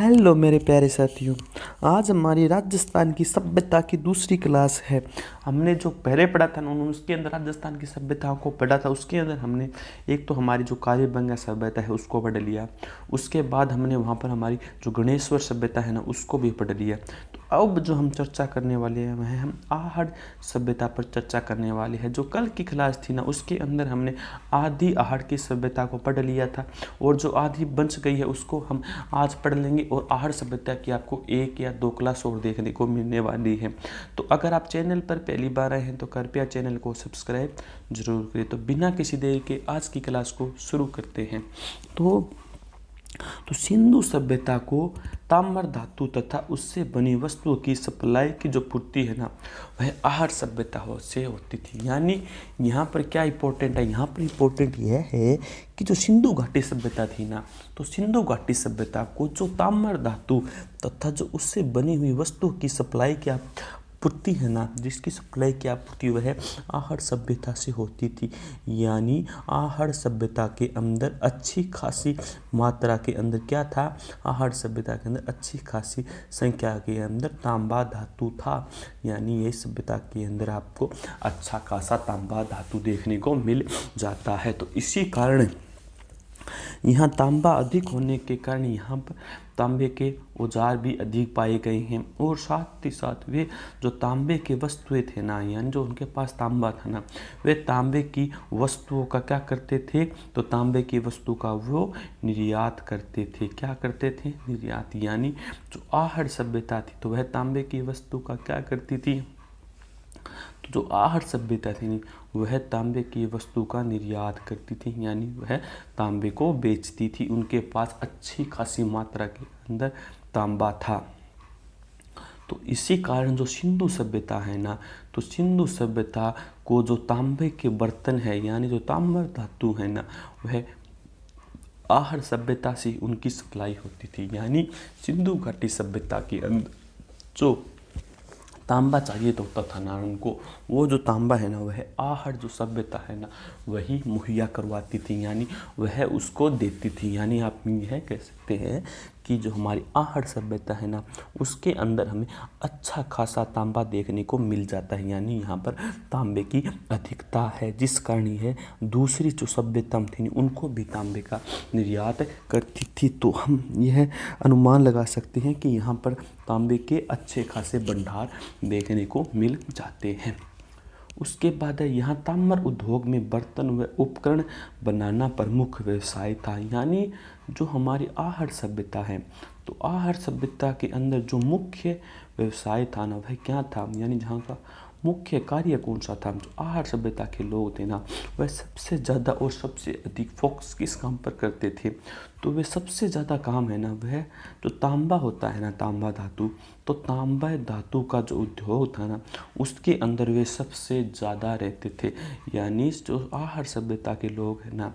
Hello मेरे प्यारे साथियों। आज हमारी राजस्थान की सभ्यता की दूसरी क्लास है। हमने जो पहले पढ़ा था उन्होंने उसके अंदर राजस्थान की सभ्यताओं को पढ़ा था। उसके अंदर हमने एक तो हमारी जो कालीबंगा सभ्यता है उसको पढ़ लिया। उसके बाद हमने वहाँ पर हमारी जो गणेश्वर सभ्यता है ना उसको भी पढ़ लिया। तो अब जो हम चर्चा करने वाले हैं वह हम आहड़ सभ्यता पर चर्चा करने वाले हैं। जो कल की क्लास थी ना उसके अंदर हमने आदि आहड़ की सभ्यता को पढ़ लिया था और जो आदि बच गई है उसको हम आज पढ़ लेंगे। और आहड़ सभ्यता की आपको एक या दो क्लास और देखने को मिलने वाली है। तो अगर आप चैनल पर पहली बार आए हैं तो कृपया चैनल को सब्सक्राइब जरूर करें। तो बिना किसी देरी के आज की क्लास को शुरू करते हैं। तो सिंधु सभ्यता को ताम्र धातु तथा उससे बनी वस्तुओं की सप्लाई की जो पूर्ति है ना वह आहड़ सभ्यता से होती थी। यानी यहाँ पर क्या इंपॉर्टेंट है, यहाँ पर इंपॉर्टेंट यह है कि जो सिंधु घाटी सभ्यता थी ना तो सिंधु घाटी सभ्यता को जो ताम्र धातु तथा जो उससे बनी हुई वस्तुओं की सप्लाई की पूर्ति है ना, जिसकी सप्लाई की आपूर्ति वह आहड़ सभ्यता से होती थी। यानी आहड़ सभ्यता के अंदर अच्छी खासी मात्रा के अंदर क्या था, आहड़ सभ्यता के अंदर अच्छी खासी संख्या के अंदर तांबा धातु था। यानी ये सभ्यता के अंदर आपको अच्छा खासा तांबा धातु देखने को मिल जाता है। तो इसी कारण यहाँ तांबा अधिक होने के कारण यहाँ पर तांबे के औजार भी अधिक पाए गए हैं। और साथ ही साथ वे जो तांबे के वस्तुएं थे ना, यानी जो उनके पास तांबा था ना, वे तांबे की वस्तुओं का क्या करते थे, तो तांबे की वस्तु का वो निर्यात करते थे। क्या करते थे, निर्यात। यानी जो आहड़ सभ्यता थी तो वह तांबे की वस्तु का क्या करती थी, तो जो आहड़ सभ्यता थी वह तांबे की वस्तु का निर्यात करती थी। यानी वह तांबे को बेचती थी। उनके पास अच्छी खासी मात्रा के अंदर तांबा था। तो इसी कारण जो सिंधु सभ्यता है ना, तो सिंधु सभ्यता को जो तांबे के बर्तन है यानी जो ताम्र धातु है ना वह आहड़ सभ्यता से उनकी सप्लाई होती थी। यानी सिंधु घाटी सभ्यता के अंदर जो तांबा चाहिए तो होता था ना उनको, वो जो तांबा है ना वह आहड़ जो सभ्यता है ना वही मुहैया करवाती थी। यानी वह उसको देती थी। यानी आप यह कह सकते हैं कि जो हमारी आहड़ सभ्यता है ना उसके अंदर हमें अच्छा खासा तांबा देखने को मिल जाता है। यानी यहाँ पर तांबे की अधिकता है, जिस कारण यह दूसरी जो सभ्यता थी उनको भी तांबे का निर्यात करती थी। तो हम यह अनुमान लगा सकते हैं कि यहाँ पर तांबे के अच्छे खासे भंडार देखने को मिल जाते हैं। उसके बाद यहाँ ताम्र उद्योग में बर्तन व उपकरण बनाना प्रमुख व्यवसाय था। यानी जो हमारी आहड़ सभ्यता है तो आहड़ सभ्यता के अंदर जो मुख्य व्यवसाय था ना वह क्या था, यानी जहाँ का मुख्य कार्य कौन सा था, जो आहड़ सभ्यता के लोग थे ना वह सबसे ज़्यादा और सबसे अधिक फोकस किस काम पर करते थे, तो वे सबसे ज़्यादा काम है ना वह जो तांबा होता है ना, तांबा धातु, तो तांबा धातु का जो उद्योग था ना उसके अंदर वे सबसे ज़्यादा रहते थे। यानी जो आहड़ सभ्यता के लोग हैं ना,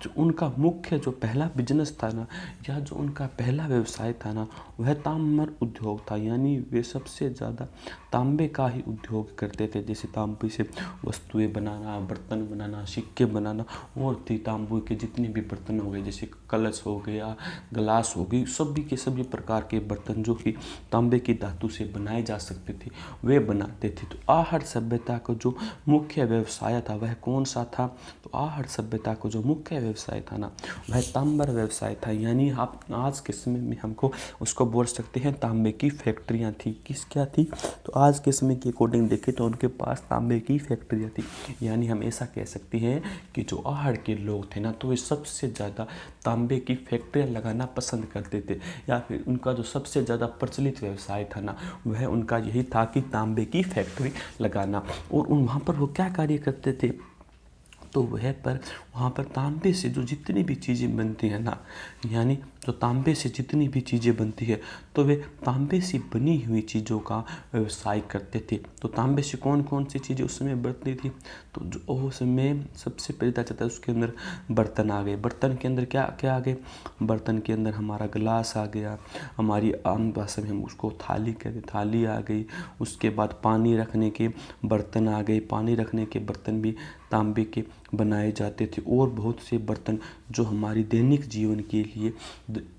जो उनका मुख्य जो पहला बिजनेस था ना या जो उनका पहला व्यवसाय था ना वह ताम्र उद्योग था। यानी वे सबसे ज़्यादा तांबे का ही उद्योग करते थे। जैसे तांबे से वस्तुएं बनाना, बर्तन बनाना, सिक्के बनाना और तांबे के जितने भी बर्तन हो गए, जैसे कलश हो गया, गिलास हो गई, सभी के सभी प्रकार के बर्तन जो कि तांबे की धातु से बनाए जा सकते थे वे बनाते थे। तो आहड़ सभ्यता का जो मुख्य व्यवसाय था वह कौन सा था, तो आहड़ सभ्यता को जो मुख्य व्यवसाय था ना वह तांबर व्यवसाय था। यानी आप आज के समय में हमको उसको बोल सकते हैं तांबे की फैक्ट्रियाँ थी। किस क्या थी, तो आज के समय के अकॉर्डिंग देखें तो उनके पास तांबे की फैक्ट्रियाँ थी। यानी हम ऐसा कह सकते हैं कि जो आहड़ के लोग थे ना तो वे सबसे ज़्यादा तांबे की फैक्ट्रियाँ लगाना पसंद करते थे, या फिर उनका जो सबसे ज़्यादा प्रचलित व्यवसाय था ना वह उनका यही था कि तांबे की फैक्ट्री लगाना। और वहाँ पर वो क्या कार्य करते थे, तो वहाँ पर तांबे से जो जितनी भी चीज़ें बनती हैं ना, यानी जो तांबे से जितनी भी चीज़ें बनती है तो वे तांबे से बनी हुई चीज़ों का व्यवसाय करते थे। तो तांबे से कौन कौन सी चीज़ें उस समय बनती थी, तो जो उस समय सबसे पहले पता चलता है उसके अंदर बर्तन आ गए। बर्तन के अंदर क्या क्या आ गए, बर्तन के अंदर हमारा गिलास आ गया, हमारी आम भाषा में हम उसको थाली कहते, थाली आ गई। उसके बाद पानी रखने के बर्तन आ गए, पानी रखने के बर्तन भी तांबे के बनाए जाते थे और बहुत से बर्तन जो हमारी दैनिक जीवन के लिए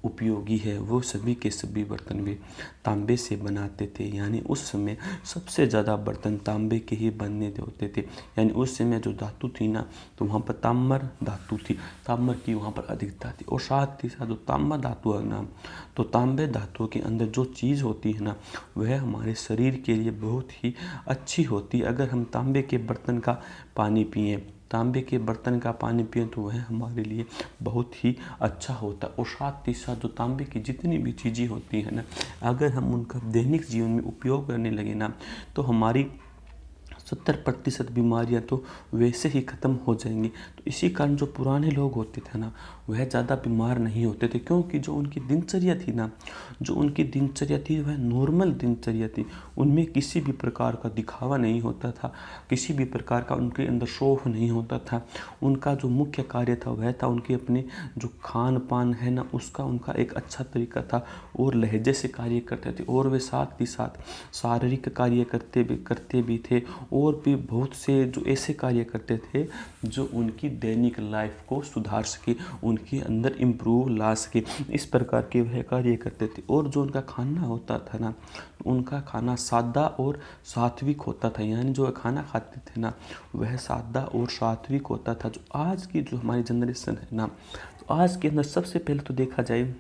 उपयोगी है वो सभी के सभी बर्तन वे तांबे से बनाते थे। यानी उस समय सबसे ज़्यादा बर्तन तांबे के ही बनने होते थे। यानी उस समय जो धातु थी ना, तो वहाँ पर ताम्र धातु थी, ताम्र की वहाँ पर अधिकता थी। और साथ ही साथ जो तांबा धातु है ना, तो तांबे धातु के अंदर जो चीज़ होती है ना, वह हमारे शरीर के लिए बहुत ही अच्छी होती है। अगर हम तांबे के बर्तन का पानी पिएं, तांबे के बर्तन का पानी पिएं, तो वह हमारे लिए बहुत ही अच्छा होता है। और साथ ही साथ जो तांबे की जितनी भी चीज़ें होती हैं ना, अगर हम उनका दैनिक जीवन में उपयोग करने लगे ना, तो हमारी 70% बीमारियां तो वैसे ही ख़त्म हो जाएंगी। तो इसी कारण जो पुराने लोग होते थे ना, वह ज़्यादा बीमार नहीं होते थे, क्योंकि जो उनकी दिनचर्या थी ना, जो उनकी दिनचर्या थी वह नॉर्मल दिनचर्या थी। उनमें किसी भी प्रकार का दिखावा नहीं होता था, किसी भी प्रकार का उनके अंदर शौक नहीं होता था। उनका जो मुख्य कार्य था वह था उनके अपने जो खान पान है ना, उसका उनका एक अच्छा तरीका था और लहजे से कार्य करते थे। और वे साथ ही साथ शारीरिक कार्य करते भी थे और भी बहुत से जो ऐसे कार्य करते थे जो उनकी दैनिक लाइफ को सुधार सके, उनके अंदर इम्प्रूव ला सके। इस प्रकार के वह कार्य करते थे। और जो उनका खाना होता था ना, उनका खाना सादा और सात्विक होता था। यानी जो खाना खाते थे ना, वह सादा और सात्विक होता था। जो आज की जो हमारी जनरेशन है ना, तो आज के अंदर सबसे पहले तो देखा जाए,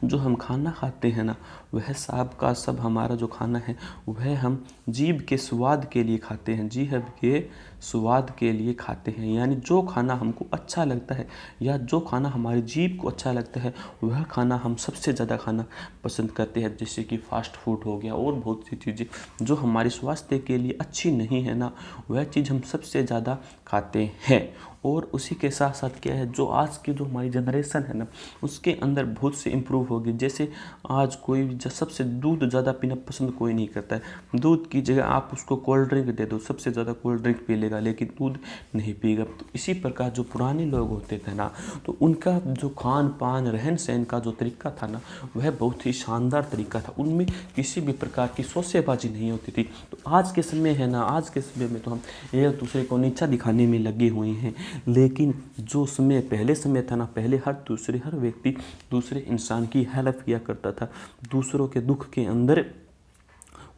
जो हम खाना खाते हैं ना, वह सब का सब हमारा जो खाना है वह हम जीभ के स्वाद के लिए खाते हैं, जीभ के स्वाद के लिए खाते हैं। यानी जो खाना हमको अच्छा लगता है या जो खाना हमारी जीभ को अच्छा लगता है, वह खाना हम सबसे ज़्यादा खाना पसंद करते हैं। जैसे कि फास्ट फूड हो गया और बहुत सी चीज़ें जो हमारे स्वास्थ्य के लिए अच्छी नहीं है ना, वह चीज़ हम सबसे ज़्यादा खाते हैं। और उसी के साथ साथ क्या है, जो आज की जो हमारी जनरेशन है ना, उसके अंदर बहुत से इम्प्रूव हो गई। जैसे आज कोई सबसे दूध ज़्यादा पीना पसंद कोई नहीं करता है। दूध की जगह आप उसको कोल्ड ड्रिंक दे दो, सबसे ज़्यादा कोल्ड ड्रिंक पी लेगा, लेकिन दूध नहीं पिएगा। तो इसी प्रकार जो पुराने लोग होते थे ना, तो उनका जो खान पान रहन सहन का जो तरीका था ना, वह बहुत ही शानदार तरीका था। उनमें किसी भी प्रकार की शोसेबाजी नहीं होती थी। तो आज के समय है ना, आज के समय में तो हम एक दूसरे को नीचा दिखाने में लगे हुए हैं। लेकिन जो समय पहले समय था ना, पहले हर व्यक्ति दूसरे इंसान की हेल्प किया करता था, दूसरों के दुख के अंदर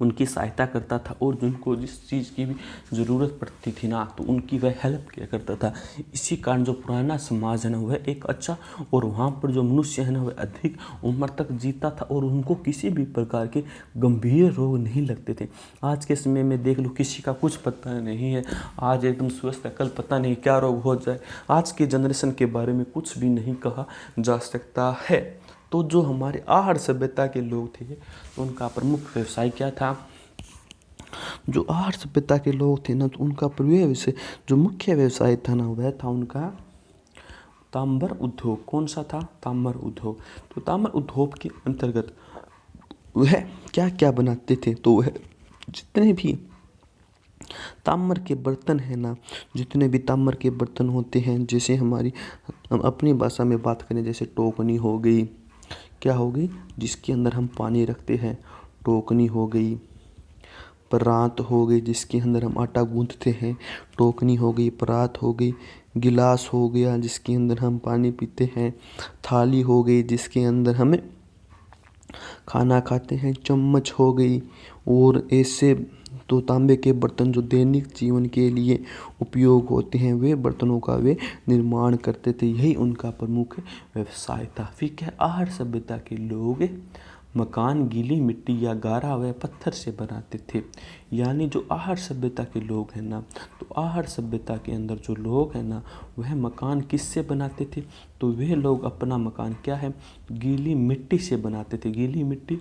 उनकी सहायता करता था और जिनको जिस चीज़ की भी ज़रूरत पड़ती थी ना, तो उनकी वह हेल्प किया करता था। इसी कारण जो पुराना समाज है ना, वह एक अच्छा, और वहाँ पर जो मनुष्य है ना, वह अधिक उम्र तक जीता था और उनको किसी भी प्रकार के गंभीर रोग नहीं लगते थे। आज के समय में देख लो, किसी का कुछ पता नहीं है, आज एकदम स्वस्थ है, कल पता नहीं क्या रोग हो जाए। आज के जनरेशन के बारे में कुछ भी नहीं कहा जा सकता है। तो जो हमारे आहार सभ्यता के लोग थे, तो उनका प्रमुख व्यवसाय क्या था? जो आहार सभ्यता के लोग थे ना, तो उनका जो मुख्य व्यवसाय था ना, वह था उनका ताम्र उद्योग। कौन सा था? ताम्र उद्योग। तो ताम्र उद्योग के अंतर्गत वह क्या क्या बनाते थे? तो वह जितने भी ताम्र के बर्तन है ना, जितने भी ताम्र के बर्तन होते हैं, जैसे हम अपनी भाषा में बात करें, जैसे टोकनी हो गई, क्या हो गई, जिसके अंदर हम पानी रखते हैं, टोकनी हो गई। परात हो गई, जिसके अंदर हम आटा गूंथते हैं, टोकनी हो गई, परात हो गई। गिलास हो गया, जिसके अंदर हम पानी पीते हैं। थाली हो गई, जिसके अंदर हमें खाना खाते हैं। चम्मच हो गई। और ऐसे तो तांबे के बर्तन जो दैनिक जीवन के लिए उपयोग होते हैं, वे बर्तनों का वे निर्माण करते थे। यही उनका प्रमुख व्यवसाय था। फिर क्या, आहार सभ्यता के लोग मकान गीली मिट्टी या गारा व पत्थर से बनाते थे। यानी जो आहार सभ्यता के लोग हैं ना, तो आहार सभ्यता के अंदर जो लोग हैं ना, वह मकान किससे बनाते थे? तो वह लोग अपना मकान क्या है, गीली मिट्टी से बनाते थे। गीली मिट्टी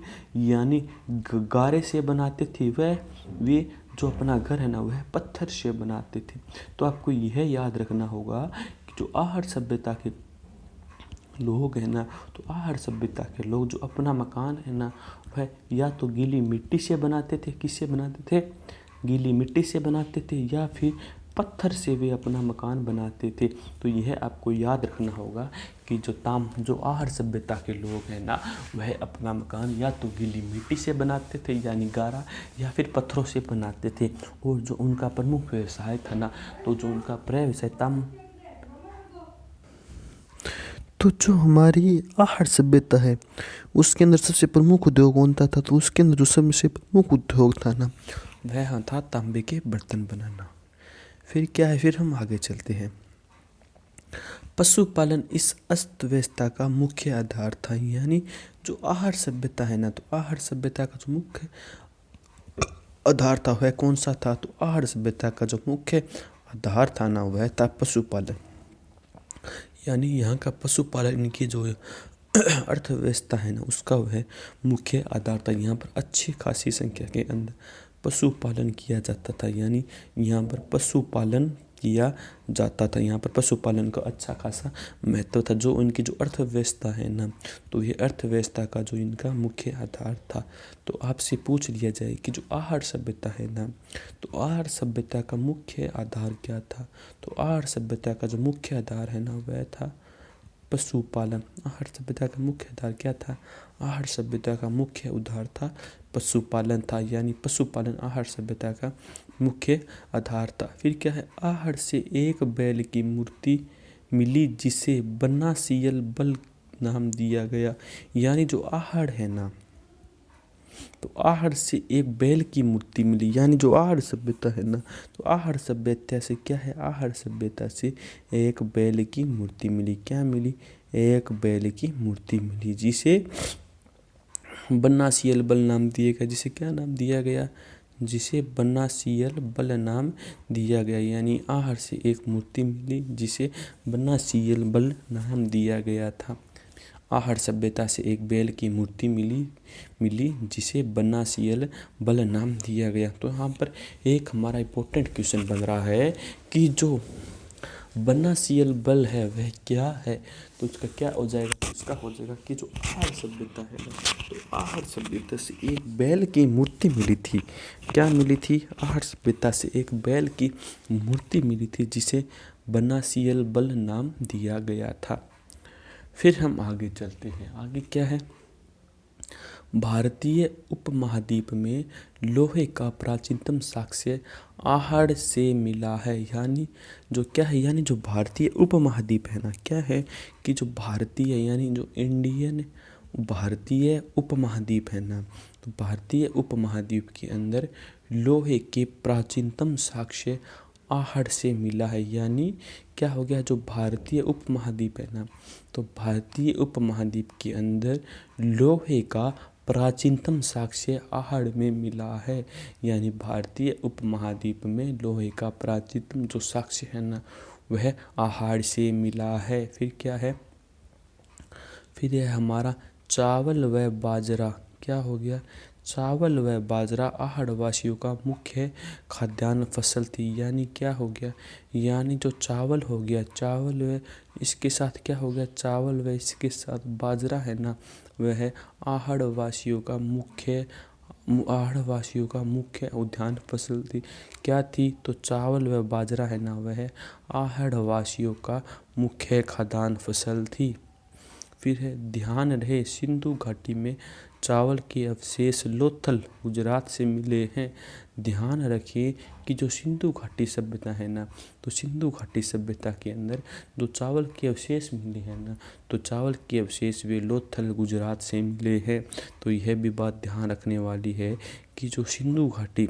यानी गारे से बनाते थे। वे जो अपना घर है ना, वह पत्थर से बनाते थे। तो आपको यह याद रखना होगा कि जो आहार सभ्यता के लोग हैं ना, तो आहार सभ्यता के लोग जो अपना मकान है ना, वह या तो गीली मिट्टी से बनाते थे। किससे बनाते थे? गीली मिट्टी से बनाते थे, या फिर पत्थर से वे अपना मकान बनाते थे। तो यह आपको याद रखना होगा कि जो आहड़ सभ्यता के लोग हैं ना, वह अपना मकान या तो गीली मिट्टी से बनाते थे यानी गारा, या फिर पत्थरों से बनाते थे। और जो उनका प्रमुख व्यवसाय था ना, तो जो उनका व्यवसाय तो जो हमारी आहड़ सभ्यता है उसके अंदर सबसे प्रमुख उद्योग कौन था? तो उसके अंदर जो सबसे प्रमुख उद्योग था ना, वह था तांबे के बर्तन बनाना। फिर क्या है, फिर हम आगे चलते हैं। पशुपालन इस अस्त व्यवस्था का मुख्य आधार था। यानी जो आहड़ सभ्यता है ना, तो आहड़ सभ्यता का जो मुख्य आधार था वह कौन सा था? तो आहड़ सभ्यता का जो मुख्य आधार था ना, वह था पशुपालन। यानी यहाँ का पशुपालन की जो अर्थव्यवस्था है ना, उसका वह मुख्य आधार था। यहाँ पर अच्छी खासी संख्या के अंदर पशुपालन किया जाता था। यानी यहाँ पर पशुपालन किया जाता था। यहाँ पर पशुपालन का अच्छा खासा महत्व था। जो उनकी जो अर्थव्यवस्था है ना, तो ये अर्थव्यवस्था का जो इनका मुख्य आधार था। तो आपसे पूछ लिया जाए कि जो आहड़ सभ्यता है ना, तो आहड़ सभ्यता का मुख्य आधार क्या था? तो आहड़ सभ्यता का जो मुख्य आधार है ना, वह था पशुपालन। आहड़ सभ्यता का मुख्य आधार क्या था? आहड़ सभ्यता का मुख्य आधार था पशुपालन था। यानी पशुपालन आहड़ सभ्यता का मुख्य आधार था। फिर क्या है? आहड़ से एक बैल की मूर्ति मिली जिसे बनासियल बल नाम दिया गया। यानी जो आहड़ है ना, तो आहड़ से एक बैल की मूर्ति मिली। यानी जो आहड़ सभ्यता है ना, तो आहड़ सभ्यता से क्या है? आहड़ सभ्यता से एक बैल की मूर्ति मिली। क्या मिली? एक बैल की मूर्ति मिली जिसे बनासियल बल नाम दिया गया। जिसे क्या नाम दिया गया? जिसे बनासियल बल नाम दिया गया। यानी आहड़ से एक मूर्ति मिली जिसे बनासियल बल नाम दिया गया था। आहड़ सभ्यता से एक बैल की मूर्ति मिली जिसे बनासियल बल नाम दिया गया। तो यहाँ पर एक हमारा इम्पोर्टेंट क्वेश्चन बन रहा है कि जो बनासियल बल है वह क्या है? तो उसका क्या हो जाएगा? उसका हो जाएगा कि जो आहड़ सभ्यता है ना, तो आहड़ सभ्यता से एक बैल की मूर्ति मिली थी। क्या मिली थी? आहड़ सभ्यता से एक बैल की मूर्ति मिली थी जिसे बनासियल बल नाम दिया गया था। फिर हम आगे चलते हैं। आगे क्या है? भारतीय उपमहाद्वीप में लोहे का प्राचीनतम साक्ष्य आहड़ से मिला है। यानी जो क्या है? यानी जो भारतीय उपमहाद्वीप है ना, क्या है कि जो भारतीय यानी जो इंडियन भारतीय उपमहाद्वीप है ना, तो भारतीय उपमहाद्वीप के अंदर लोहे के प्राचीनतम साक्ष्य आहड़ से मिला है। यानी क्या हो गया? जो भारतीय उपमहाद्वीप है ना, तो भारतीय उपमहाद्वीप के अंदर लोहे का प्राचीनतम साक्ष्य आहड़ में मिला है। यानी भारतीय उपमहाद्वीप में लोहे का प्राचीनतम जो साक्ष्य है ना, वह आहड़ से मिला है। फिर क्या है? फिर यह हमारा चावल व बाजरा। क्या हो गया? चावल व बाजरा आहड़ वासियों का मुख्य खाद्यान्न फसल थी। यानी क्या हो गया? यानी जो चावल हो गया, चावल व इसके साथ क्या हो गया? चावल व इसके साथ बाजरा है ना, वह आहड़ वासियों का मुख्य उद्यान फसल थी। क्या थी? तो चावल व बाजरा है ना, वह आहड़ वासियों का मुख्य खाद्यान्न फसल थी। फिर है ध्यान रहे सिंधु घाटी में चावल के अवशेष लोथल गुजरात से मिले हैं। ध्यान रखिए कि जो सिंधु घाटी सभ्यता है ना, तो सिंधु घाटी सभ्यता के अंदर जो चावल के अवशेष मिले हैं ना, तो चावल के अवशेष वे लोथल गुजरात से मिले हैं। तो यह भी बात ध्यान रखने वाली है कि जो सिंधु घाटी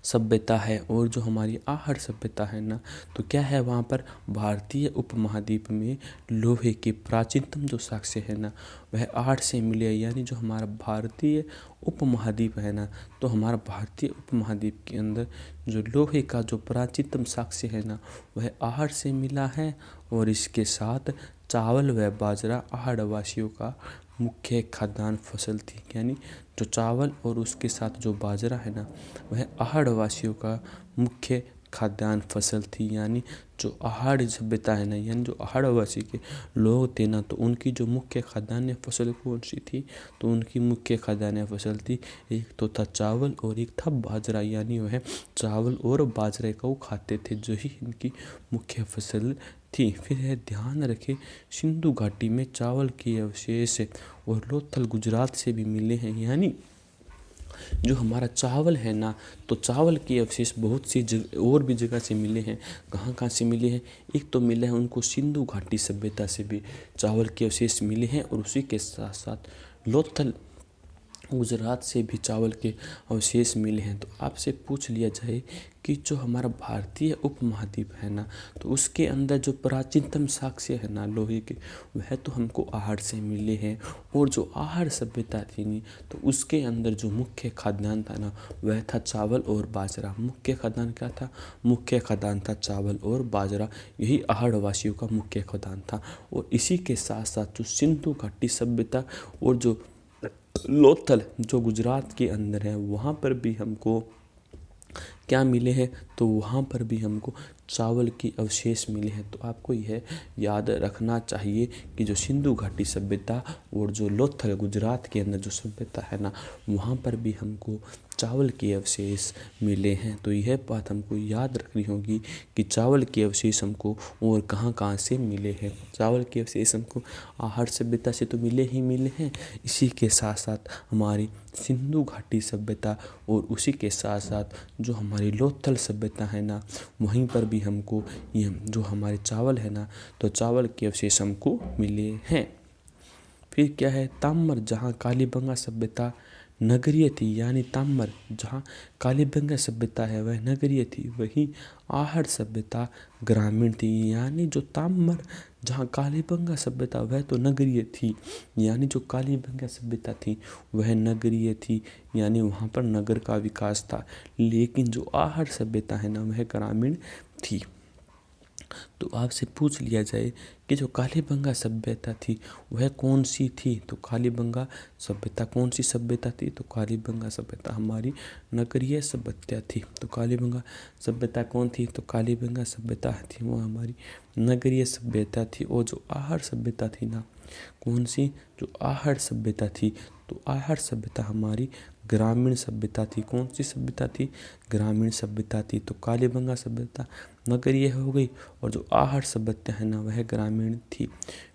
सभ्यता है और जो हमारी आहड़ सभ्यता है ना, तो क्या है? वहाँ पर भारतीय उपमहाद्वीप में लोहे के प्राचीनतम जो साक्ष्य है ना, वह आहड़ से मिले। यानी जो हमारा भारतीय उपमहाद्वीप है ना, तो हमारा भारतीय उपमहाद्वीप के अंदर जो लोहे का जो प्राचीनतम साक्ष्य है ना, वह आहड़ से मिला है। और इसके साथ चावल व बाजरा आहड़ वासियों का मुख्य खाद्यान्न फसल थी। यानी जो चावल और उसके साथ जो बाजरा है ना, वह आहड़ वासियों का मुख्य खाद्यान्न फसल थी। यानी जो आहड़ सभ्यता है ना, यानी जो आहड़वासी के लोग थे ना, तो उनकी जो मुख्य खाद्यान्न फसल कौन सी थी, तो उनकी मुख्य खाद्यान्न फसल थी, एक तो था चावल और एक था बाजरा। यानी वह चावल और बाजरे को खाते थे, जो ही इनकी मुख्य फसल थी। फिर है ध्यान रखें, सिंधु घाटी में चावल के अवशेष और लोथल गुजरात से भी मिले हैं। यानी जो हमारा चावल है ना, तो चावल के अवशेष बहुत सी और भी जगह से मिले हैं। कहाँ कहाँ से मिले हैं, एक तो मिले हैं उनको सिंधु घाटी सभ्यता से भी चावल के अवशेष मिले हैं, और उसी के साथ साथ लोथल गुजरात से भी चावल के अवशेष मिले हैं। तो आपसे पूछ लिया जाए कि जो हमारा भारतीय उपमहाद्वीप है ना, तो उसके अंदर जो प्राचीनतम साक्ष्य है ना लोहे के, वह तो हमको आहड़ से मिले हैं। और जो आहड़ सभ्यता थी नहीं, तो उसके अंदर जो मुख्य खाद्यान्न था ना, वह था चावल और बाजरा। मुख्य खाद्यान्न क्या था, मुख्य खाद्यान्न था चावल और बाजरा। यही आहड़ वासियों का मुख्य खाद्यान्न था। और इसी के साथ साथ जो सिंधु घाटी सभ्यता और जो लोथल जो गुजरात के अंदर है, वहाँ पर भी हमको क्या मिले हैं, तो वहाँ पर भी हमको चावल के अवशेष मिले हैं। तो आपको यह याद रखना चाहिए कि जो सिंधु घाटी सभ्यता और जो लोथल गुजरात के अंदर जो सभ्यता है ना, वहाँ पर भी हमको चावल के अवशेष मिले हैं। तो यह बात हमको याद रखनी होगी कि चावल के अवशेष हमको और कहाँ कहाँ से मिले हैं। चावल के अवशेष हमको आहड़ सभ्यता से तो मिले ही मिले हैं, इसी के साथ साथ हमारी सिंधु घाटी सभ्यता और उसी के साथ साथ जो हमारी लोथल सभ्यता है ना, वहीं पर भी हमको ये जो हमारे चावल है ना, तो चावल के अवशेष हमको मिले हैं। फिर क्या है, ताम्र जहाँ कालीबंगा सभ्यता नगरीय थी, यानी ताम्र जहाँ कालीबंगा सभ्यता है वह नगरीय थी, वहीं आहड़ सभ्यता ग्रामीण थी। यानी जो ताम्र जहाँ कालीबंगा सभ्यता वह तो नगरीय थी, यानी जो कालीबंगा सभ्यता थी वह नगरीय थी, यानी वहाँ पर नगर का विकास था। लेकिन जो आहड़ सभ्यता है ना, वह ग्रामीण थी। तो आपसे पूछ लिया जाए कि जो कालीबंगा सभ्यता थी वह कौन सी थी, तो कालीबंगा सभ्यता कौन सी सभ्यता थी, तो कालीबंगा सभ्यता हमारी नगरीय सभ्यता थी। तो कालीबंगा सभ्यता कौन थी, तो कालीबंगा सभ्यता थी वो हमारी नगरीय सभ्यता थी। और जो आहड़ सभ्यता थी ना, कौन सी, जो आहड़ सभ्यता थी, तो आहड़ सभ्यता हमारी ग्रामीण सभ्यता थी। कौन सी सभ्यता थी, ग्रामीण सभ्यता थी। तो कालीबंगा सभ्यता नगरीय हो गई और जो आहड़ सभ्यता है ना, वह ग्रामीण थी।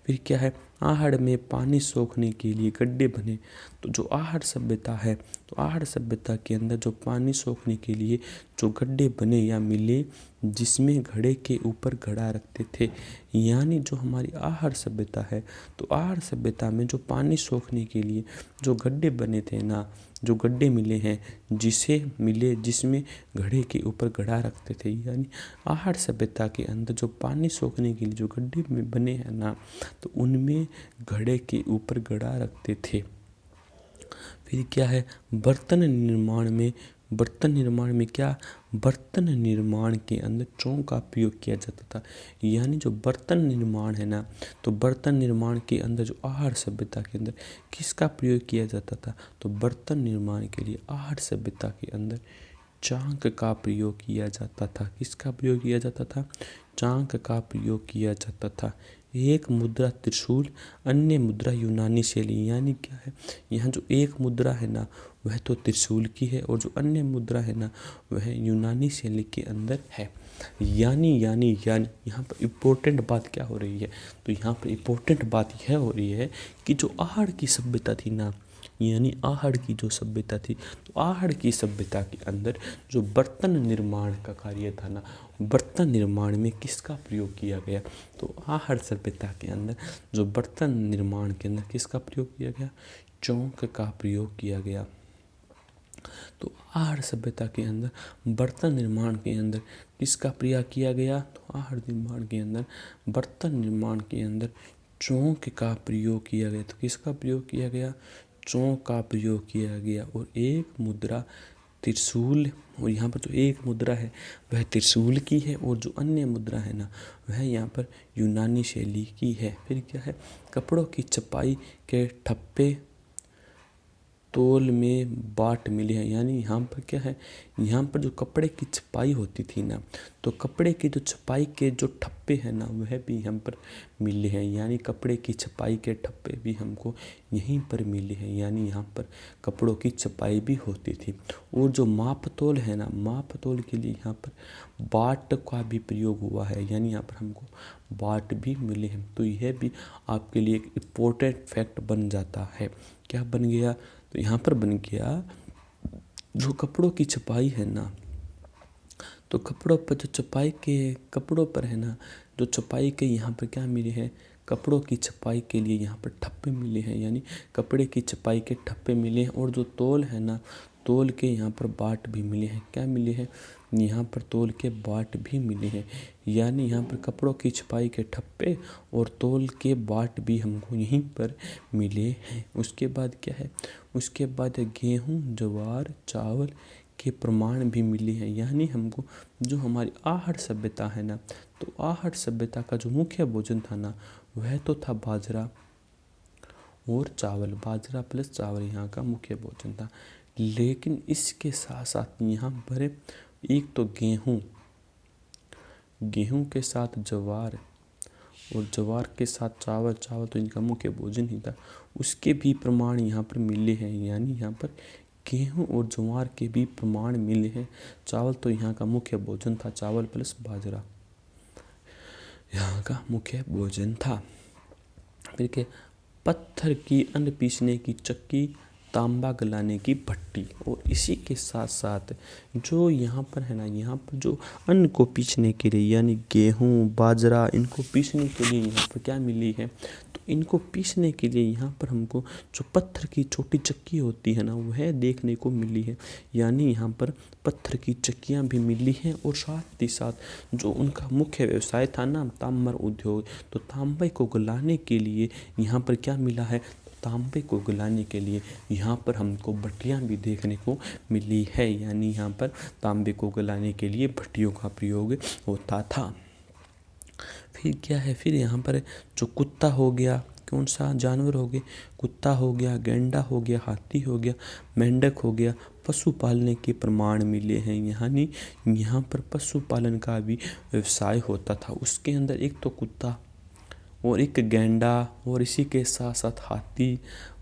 फिर क्या है, आहड़ में पानी सोखने के लिए गड्ढे बने। तो जो आहड़ सभ्यता है, तो आहड़ सभ्यता के अंदर जो पानी सोखने के लिए जो गड्ढे बने या मिले, जिसमें घड़े के ऊपर घड़ा रखते थे। यानी जो हमारी आहड़ सभ्यता है, तो आहड़ सभ्यता में जो पानी सोखने के लिए जो गड्ढे बने थे ना, जो गड्ढे मिले हैं, जिसमें घड़े के ऊपर घड़ा रखते थे। यानी आहड़ सभ्यता के अंदर जो पानी सोखने के लिए जो गड्ढे में बने हैं ना, तो उनमें घड़े के ऊपर घड़ा रखते थे। फिर क्या है, बर्तन निर्माण के अंदर चौं का प्रयोग किया जाता था। यानी जो बर्तन निर्माण है ना, तो बर्तन निर्माण के अंदर जो आहड़ सभ्यता के अंदर किसका प्रयोग किया जाता था, तो बर्तन निर्माण के लिए आहड़ सभ्यता के अंदर चांक का प्रयोग किया जाता था। किसका प्रयोग किया जाता था, चांक का प्रयोग किया जाता था। एक मुद्रा त्रिशूल, अन्य मुद्रा यूनानी शैली। यानी क्या है, यहाँ जो एक मुद्रा है ना, वह तो त्रिशूल की है, और जो अन्य मुद्रा है ना, वह यूनानी शैली के अंदर है। यानी यहाँ पर इम्पोर्टेंट बात क्या हो रही है, तो यहाँ पर इम्पोर्टेंट बात यह हो रही है कि जो आहड़ की सभ्यता थी ना, यानी आहड़ की जो सभ्यता थी, तो आहड़ की सभ्यता के अंदर जो बर्तन निर्माण का कार्य था ना, बर्तन निर्माण में किसका प्रयोग किया गया, तो आहड़ सभ्यता के अंदर जो बर्तन निर्माण के अंदर किसका प्रयोग किया गया, चौंक का प्रयोग किया गया। तो आहड़ सभ्यता के अंदर बर्तन निर्माण के अंदर किसका प्रयोग किया गया, तो आहड़ निर्माण के अंदर बर्तन निर्माण के अंदर चौंक का प्रयोग किया गया। तो किसका प्रयोग किया गया, चौंक का प्रयोग किया गया। और एक मुद्रा त्रिशूल, और यहाँ पर जो एक मुद्रा है वह त्रिशूल की है, और जो अन्य मुद्रा है ना, वह यहाँ पर यूनानी शैली की है। फिर क्या है, कपड़ों की छपाई के ठप्पे तोल में बाट मिले हैं। यानी यहाँ पर क्या है, यहाँ पर जो कपड़े की छपाई होती थी ना, तो कपड़े की जो छपाई के जो ठप्पे हैं ना, वह भी यहाँ पर मिले हैं। यानी कपड़े की छपाई के ठप्पे भी हमको यहीं पर मिले हैं। यानी यहाँ पर कपड़ों की छपाई भी होती थी। और जो माप तोल है ना, माप तोल के लिए यहाँ पर बाट का भी प्रयोग हुआ है। यानी यहाँ पर हमको बाट भी मिले हैं। तो यह भी आपके लिए एक इम्पोर्टेंट फैक्ट बन जाता है। क्या बन गया, तो यहाँ पर बन गया जो कपड़ों की छपाई है ना, तो कपड़ों पर जो छपाई के कपड़ों पर है ना, जो छपाई के यहाँ पर क्या मिले हैं, कपड़ों की छपाई के लिए यहाँ पर ठप्पे मिले हैं। यानी कपड़े की छपाई के ठप्पे मिले हैं। और जो तोल है ना, तोल के यहाँ पर बाट भी मिले हैं। क्या मिले हैं, यहाँ पर तोल के बाट भी मिले हैं। यानी यहाँ पर कपड़ों की छपाई के ठप्पे और तोल के बाट भी हमको यहीं पर मिले हैं। उसके बाद क्या है, उसके बाद गेहूँ, ज्वार, चावल के प्रमाण भी मिले हैं। यानी हमको जो हमारी आहड़ सभ्यता है ना, तो आहड़ सभ्यता का जो मुख्य भोजन था ना, वह तो था बाजरा और चावल। बाजरा प्लस चावल यहाँ का मुख्य भोजन था। लेकिन इसके साथ साथ यहाँ पर एक तो गेहूँ, गेहूँ के साथ ज्वार और ज्वार के साथ चावल, चावल तो इनका मुख्य भोजन ही था, उसके भी प्रमाण यहाँ पर मिले हैं। यानी यहाँ पर गेहूँ और ज्वार के भी प्रमाण मिले हैं। चावल तो यहाँ का मुख्य भोजन था, चावल प्लस बाजरा यहाँ का मुख्य भोजन था। फिर के पत्थर की अन्न पीसने की चक्की, तांबा गलाने की भट्टी। और इसी के साथ साथ जो यहाँ पर है ना, यहाँ पर जो अन्न को पीसने के लिए यानी गेहूँ, बाजरा, इनको पीसने के लिए यहाँ पर क्या मिली है, तो इनको पीसने के लिए यहाँ पर हमको जो पत्थर की छोटी चक्की होती है ना, वह देखने को मिली है। यानी यहाँ पर पत्थर की चक्कियाँ भी मिली हैं। और साथ ही साथ जो उनका मुख्य व्यवसाय था ना, ताम्र उद्योग, तो तांबे को गलाने के लिए यहाँ पर क्या मिला है, तांबे को गलाने के लिए यहाँ पर हमको भट्टियाँ भी देखने को मिली है। यानी यहाँ पर तांबे को गलाने के लिए भट्टियों का प्रयोग होता था। फिर क्या है, फिर यहाँ पर जो कुत्ता हो गया, कौन सा जानवर हो गए, कुत्ता हो गया, गैंडा हो गया, हाथी हो गया, मेंढक हो गया, पशु पालने के प्रमाण मिले हैं। यानी यहाँ पर पशुपालन का भी व्यवसाय होता था। उसके अंदर एक तो कुत्ता और एक गैंडा और इसी के साथ साथ हाथी,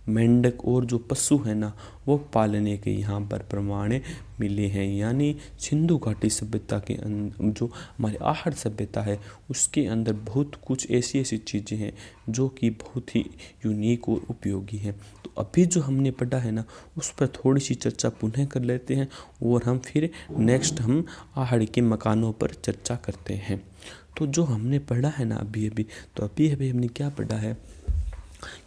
मेंढक और जो पशु है ना, वो पालने के यहाँ पर प्रमाण मिले हैं। यानी सिंधु घाटी सभ्यता के अंदर जो हमारी आहड़ सभ्यता है, उसके अंदर बहुत कुछ ऐसी ऐसी चीज़ें हैं जो कि बहुत ही यूनिक और उपयोगी हैं। तो अभी जो हमने पढ़ा है ना, उस पर थोड़ी सी चर्चा पुनः कर लेते हैं और हम फिर नेक्स्ट हम आहड़ के मकानों पर चर्चा करते हैं। तो जो हमने पढ़ा है ना अभी अभी, तो अभी अभी हमने क्या पढ़ा है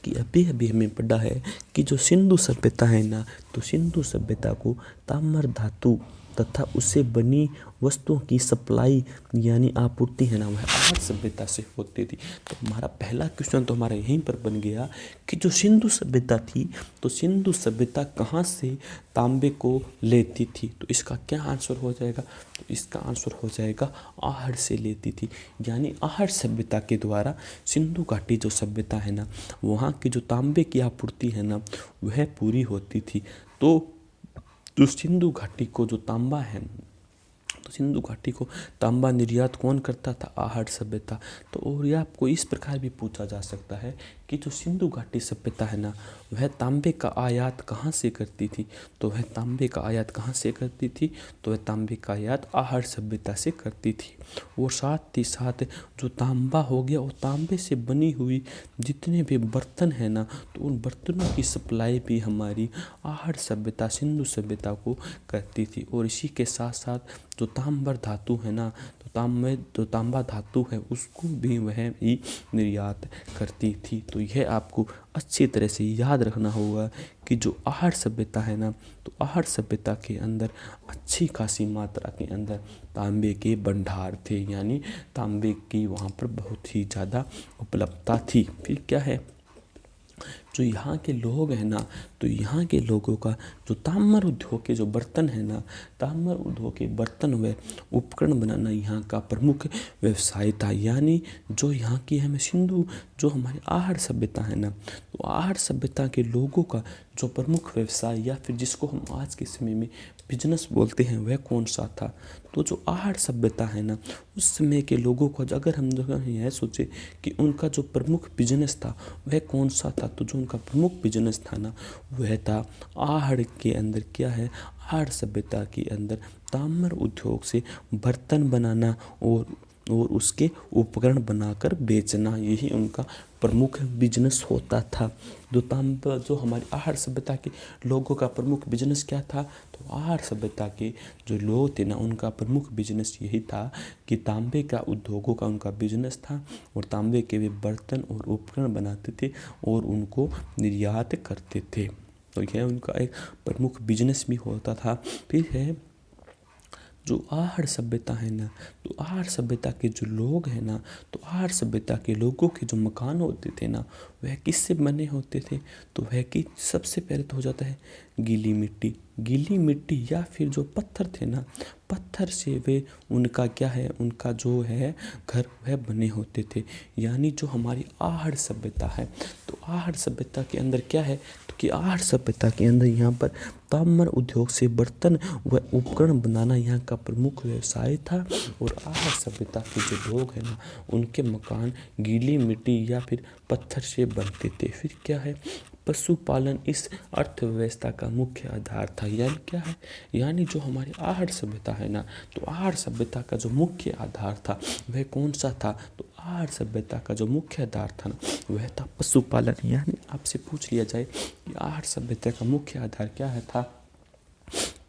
कि अभी अभी हमें पढ़ा है कि जो सिंधु सभ्यता है ना, तो सिंधु सभ्यता को ताम्र धातु तथा उससे बनी वस्तुओं की सप्लाई यानी आपूर्ति है ना, वह आहड़ सभ्यता से होती थी। तो हमारा पहला क्वेश्चन तो हमारा यहीं पर बन गया कि जो सिंधु सभ्यता थी, तो सिंधु सभ्यता कहाँ से तांबे को लेती थी। तो इसका क्या आंसर हो जाएगा, तो इसका आंसर हो जाएगा आहड़ से लेती थी। यानी आहड़ सभ्यता के द्वारा सिंधु घाटी जो सभ्यता है ना, वहाँ की जो तांबे की आपूर्ति है ना, वह पूरी होती थी। तो जो सिंधु घाटी को जो तांबा है, तो सिंधु घाटी को तांबा निर्यात कौन करता था, आहड़ सभ्यता। तो और यह आपको इस प्रकार भी पूछा जा सकता है कि जो सिंधु घाटी सभ्यता है ना, वह तांबे का आयात कहाँ से करती थी। तो वह तांबे का आयात कहाँ से करती थी, तो वह तांबे का आयात आहड़ सभ्यता से करती थी। और साथ ही साथ जो तांबा हो गया, और तांबे से बनी हुई जितने भी बर्तन हैं ना, तो उन बर्तनों की सप्लाई भी हमारी आहड़ सभ्यता सिंधु सभ्यता को करती थी। और इसी के साथ साथ जो ताम्र धातु है ना, तो तांबा धातु है, उसको भी वह ही निर्यात करती थी। तो यह आपको अच्छी तरह से याद रखना होगा कि जो आहड़ सभ्यता है ना, तो आहड़ सभ्यता के अंदर अच्छी खासी मात्रा के अंदर तांबे के भंडार थे। यानी तांबे की वहाँ पर बहुत ही ज़्यादा उपलब्धता थी। फिर क्या है, जो यहाँ के लोग हैं ना, तो यहाँ के लोगों का जो ताम्र उद्योग के जो बर्तन है ना, ताम्र उद्योग के बर्तन व उपकरण बनाना यहाँ का प्रमुख व्यवसाय था। यानी जो यहाँ की हमें सिंधु जो हमारी आहड़ सभ्यता है ना, तो आहड़ सभ्यता के लोगों का जो प्रमुख व्यवसाय या फिर जिसको हम आज के समय में बिजनेस बोलते हैं वह कौन सा था। तो जो आहड़ सभ्यता है ना, उस समय के लोगों को अगर हम यह सोचे कि उनका जो प्रमुख बिजनेस था वह कौन सा था, तो जो उनका प्रमुख बिजनेस था ना वह था आहड़ के अंदर क्या है, आहड़ सभ्यता के अंदर ताम्र उद्योग से बर्तन बनाना और उसके उपकरण बनाकर बेचना, यही उनका प्रमुख बिजनेस होता था। जो हमारी आहड़ सभ्यता के लोगों का प्रमुख बिजनेस क्या था, तो आहड़ सभ्यता के जो लोग थे ना उनका प्रमुख बिजनेस यही था कि तांबे का उद्योगों का उनका बिजनेस था और तांबे के वे बर्तन और उपकरण बनाते थे और उनको निर्यात करते थे। तो यह उनका एक प्रमुख बिजनेस भी होता था। फिर है जो आहड़ सभ्यता है ना, तो आहड़ सभ्यता के जो लोग हैं ना, तो आहड़ सभ्यता के लोगों के जो मकान होते थे ना वह किससे बने होते थे, तो वह कि सबसे पहले तो हो जाता है गीली मिट्टी या फिर जो पत्थर थे ना, पत्थर से वे उनका क्या है, उनका जो है घर वह बने होते थे। यानी जो हमारी आहड़ सभ्यता है, तो आहड़ सभ्यता के अंदर क्या है, तो कि आहड़ सभ्यता के अंदर यहाँ पर ताम्र उद्योग से बर्तन व उपकरण बनाना यहाँ का प्रमुख व्यवसाय था। और आहड़ सभ्यता के जो लोग हैं ना उनके मकान गीली मिट्टी या फिर पत्थर से बनते थे। फिर क्या है, पशुपालन इस अर्थव्यवस्था का मुख्य आधार था। यानी क्या है, यानी जो हमारी आहड़ सभ्यता है ना, तो आहड़ सभ्यता का जो मुख्य आधार था वह कौन सा था, तो आहड़ सभ्यता का जो मुख्य आधार था ना वह था पशुपालन। यानी आपसे पूछ लिया जाए कि आहड़ सभ्यता का मुख्य आधार क्या है था,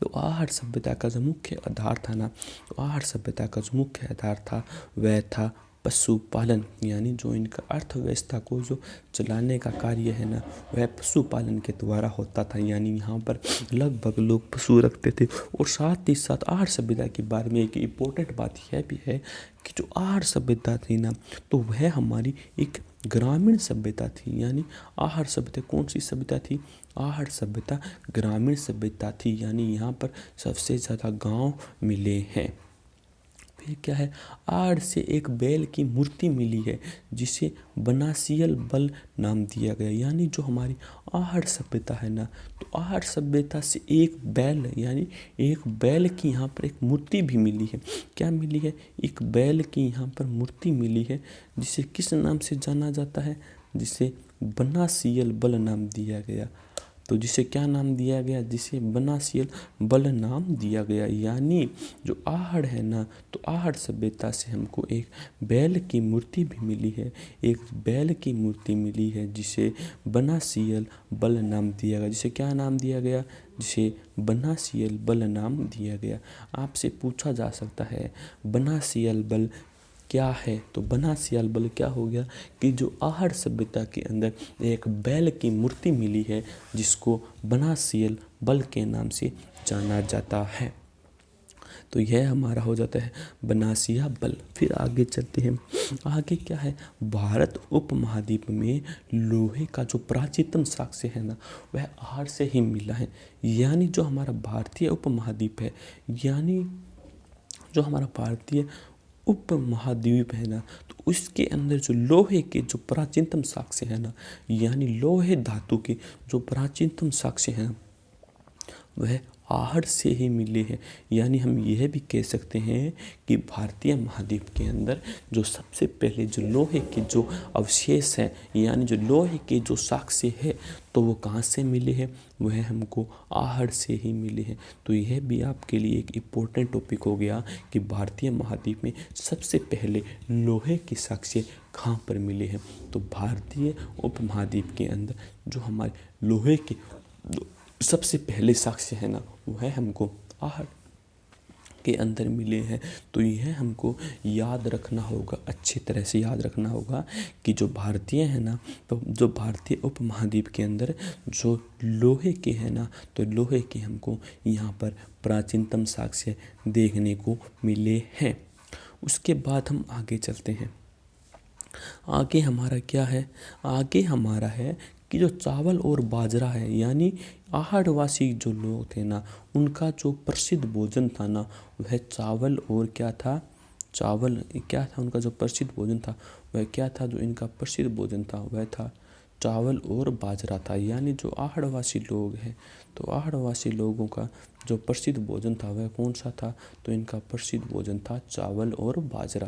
तो आहड़ सभ्यता का जो मुख्य आधार था ना, तो आहड़ सभ्यता का जो मुख्य आधार था वह था पशुपालन। यानी जो इनका अर्थव्यवस्था को जो चलाने का कार्य है ना वह पशुपालन के द्वारा होता था। यानी यहाँ पर लगभग लोग पशु रखते थे। और साथ ही साथ आहड़ सभ्यता के बारे में एक इम्पोर्टेंट बात यह भी है कि जो आहड़ सभ्यता थी ना, तो वह हमारी एक ग्रामीण सभ्यता थी। यानी आहड़ सभ्यता कौन सी सभ्यता थी, आहड़ सभ्यता ग्रामीण सभ्यता थी। यानी यहाँ पर सबसे ज़्यादा गांव मिले हैं। फिर क्या है, आहड़ से एक बैल की मूर्ति मिली है जिसे बनासियल बल नाम दिया गया। यानी जो हमारी आहड़ सभ्यता है ना, तो आहड़ सभ्यता से एक बैल यानी एक बैल की यहाँ पर एक मूर्ति भी मिली है। क्या मिली है, एक बैल की यहाँ पर मूर्ति मिली है जिसे किस नाम से जाना जाता है, जिसे बनासियल बल नाम दिया गया। तो जिसे क्या नाम दिया गया, जिसे बनासियल बल नाम दिया गया। यानी जो आहड़ है ना, तो आहड़ सभ्यता से हमको एक बैल की मूर्ति भी मिली है, एक बैल की मूर्ति मिली है जिसे बनासियल बल नाम दिया गया। जिसे क्या नाम दिया गया, जिसे बनासियल बल नाम दिया गया। आपसे पूछा जा सकता है बनासियल बल क्या है, तो बनासियल बल क्या हो गया कि जो आहड़ सभ्यता के अंदर एक बैल की मूर्ति मिली है जिसको बनासियल बल के नाम से जाना जाता है। तो यह हमारा हो जाता है बनासिया बल। फिर आगे चलते हैं, आगे क्या है, भारत उपमहाद्वीप में लोहे का जो प्राचीनतम साक्ष्य है ना वह आहड़ से ही मिला है। यानी जो हमारा भारतीय उपमहाद्वीप है, यानी जो हमारा भारतीय उपमहाद्वीप है ना, तो उसके अंदर जो लोहे के जो प्राचीनतम साक्ष्य है ना, यानी लोहे धातु के जो प्राचीनतम साक्ष्य हैं वह आहड़ से ही मिले हैं। यानी हम यह भी कह सकते हैं कि भारतीय महाद्वीप के अंदर जो सबसे पहले जो लोहे के जो अवशेष हैं, यानी जो लोहे के जो साक्ष्य है, तो वो कहाँ से मिले हैं, वह हमको आहड़ से ही मिले हैं। तो यह भी आपके लिए एक इम्पोर्टेंट टॉपिक हो गया कि भारतीय महाद्वीप में सबसे पहले लोहे के साक्ष्य कहाँ पर मिले हैं। तो भारतीय उपमहाद्वीप के अंदर जो हमारे लोहे के सबसे पहले साक्ष्य है ना वह हमको आहड़ के अंदर मिले हैं। तो यह हमको याद रखना होगा, अच्छी तरह से याद रखना होगा कि जो भारतीय है ना, तो जो भारतीय उपमहाद्वीप के अंदर जो लोहे के है ना, तो लोहे के हमको यहाँ पर प्राचीनतम साक्ष्य देखने को मिले हैं। उसके बाद हम आगे चलते हैं। आगे हमारा क्या है, आगे हमारा है कि जो चावल और बाजरा है यानी आहड़वासी जो लोग थे ना, उनका जो प्रसिद्ध भोजन था ना वह चावल और क्या था, चावल क्या था उनका जो प्रसिद्ध भोजन था वह क्या था, जो इनका प्रसिद्ध भोजन था वह था चावल और बाजरा था। यानी जो आहड़वासी लोग हैं तो आहड़वासी लोगों का जो प्रसिद्ध भोजन था वह कौन सा था, तो इनका प्रसिद्ध भोजन था चावल और बाजरा।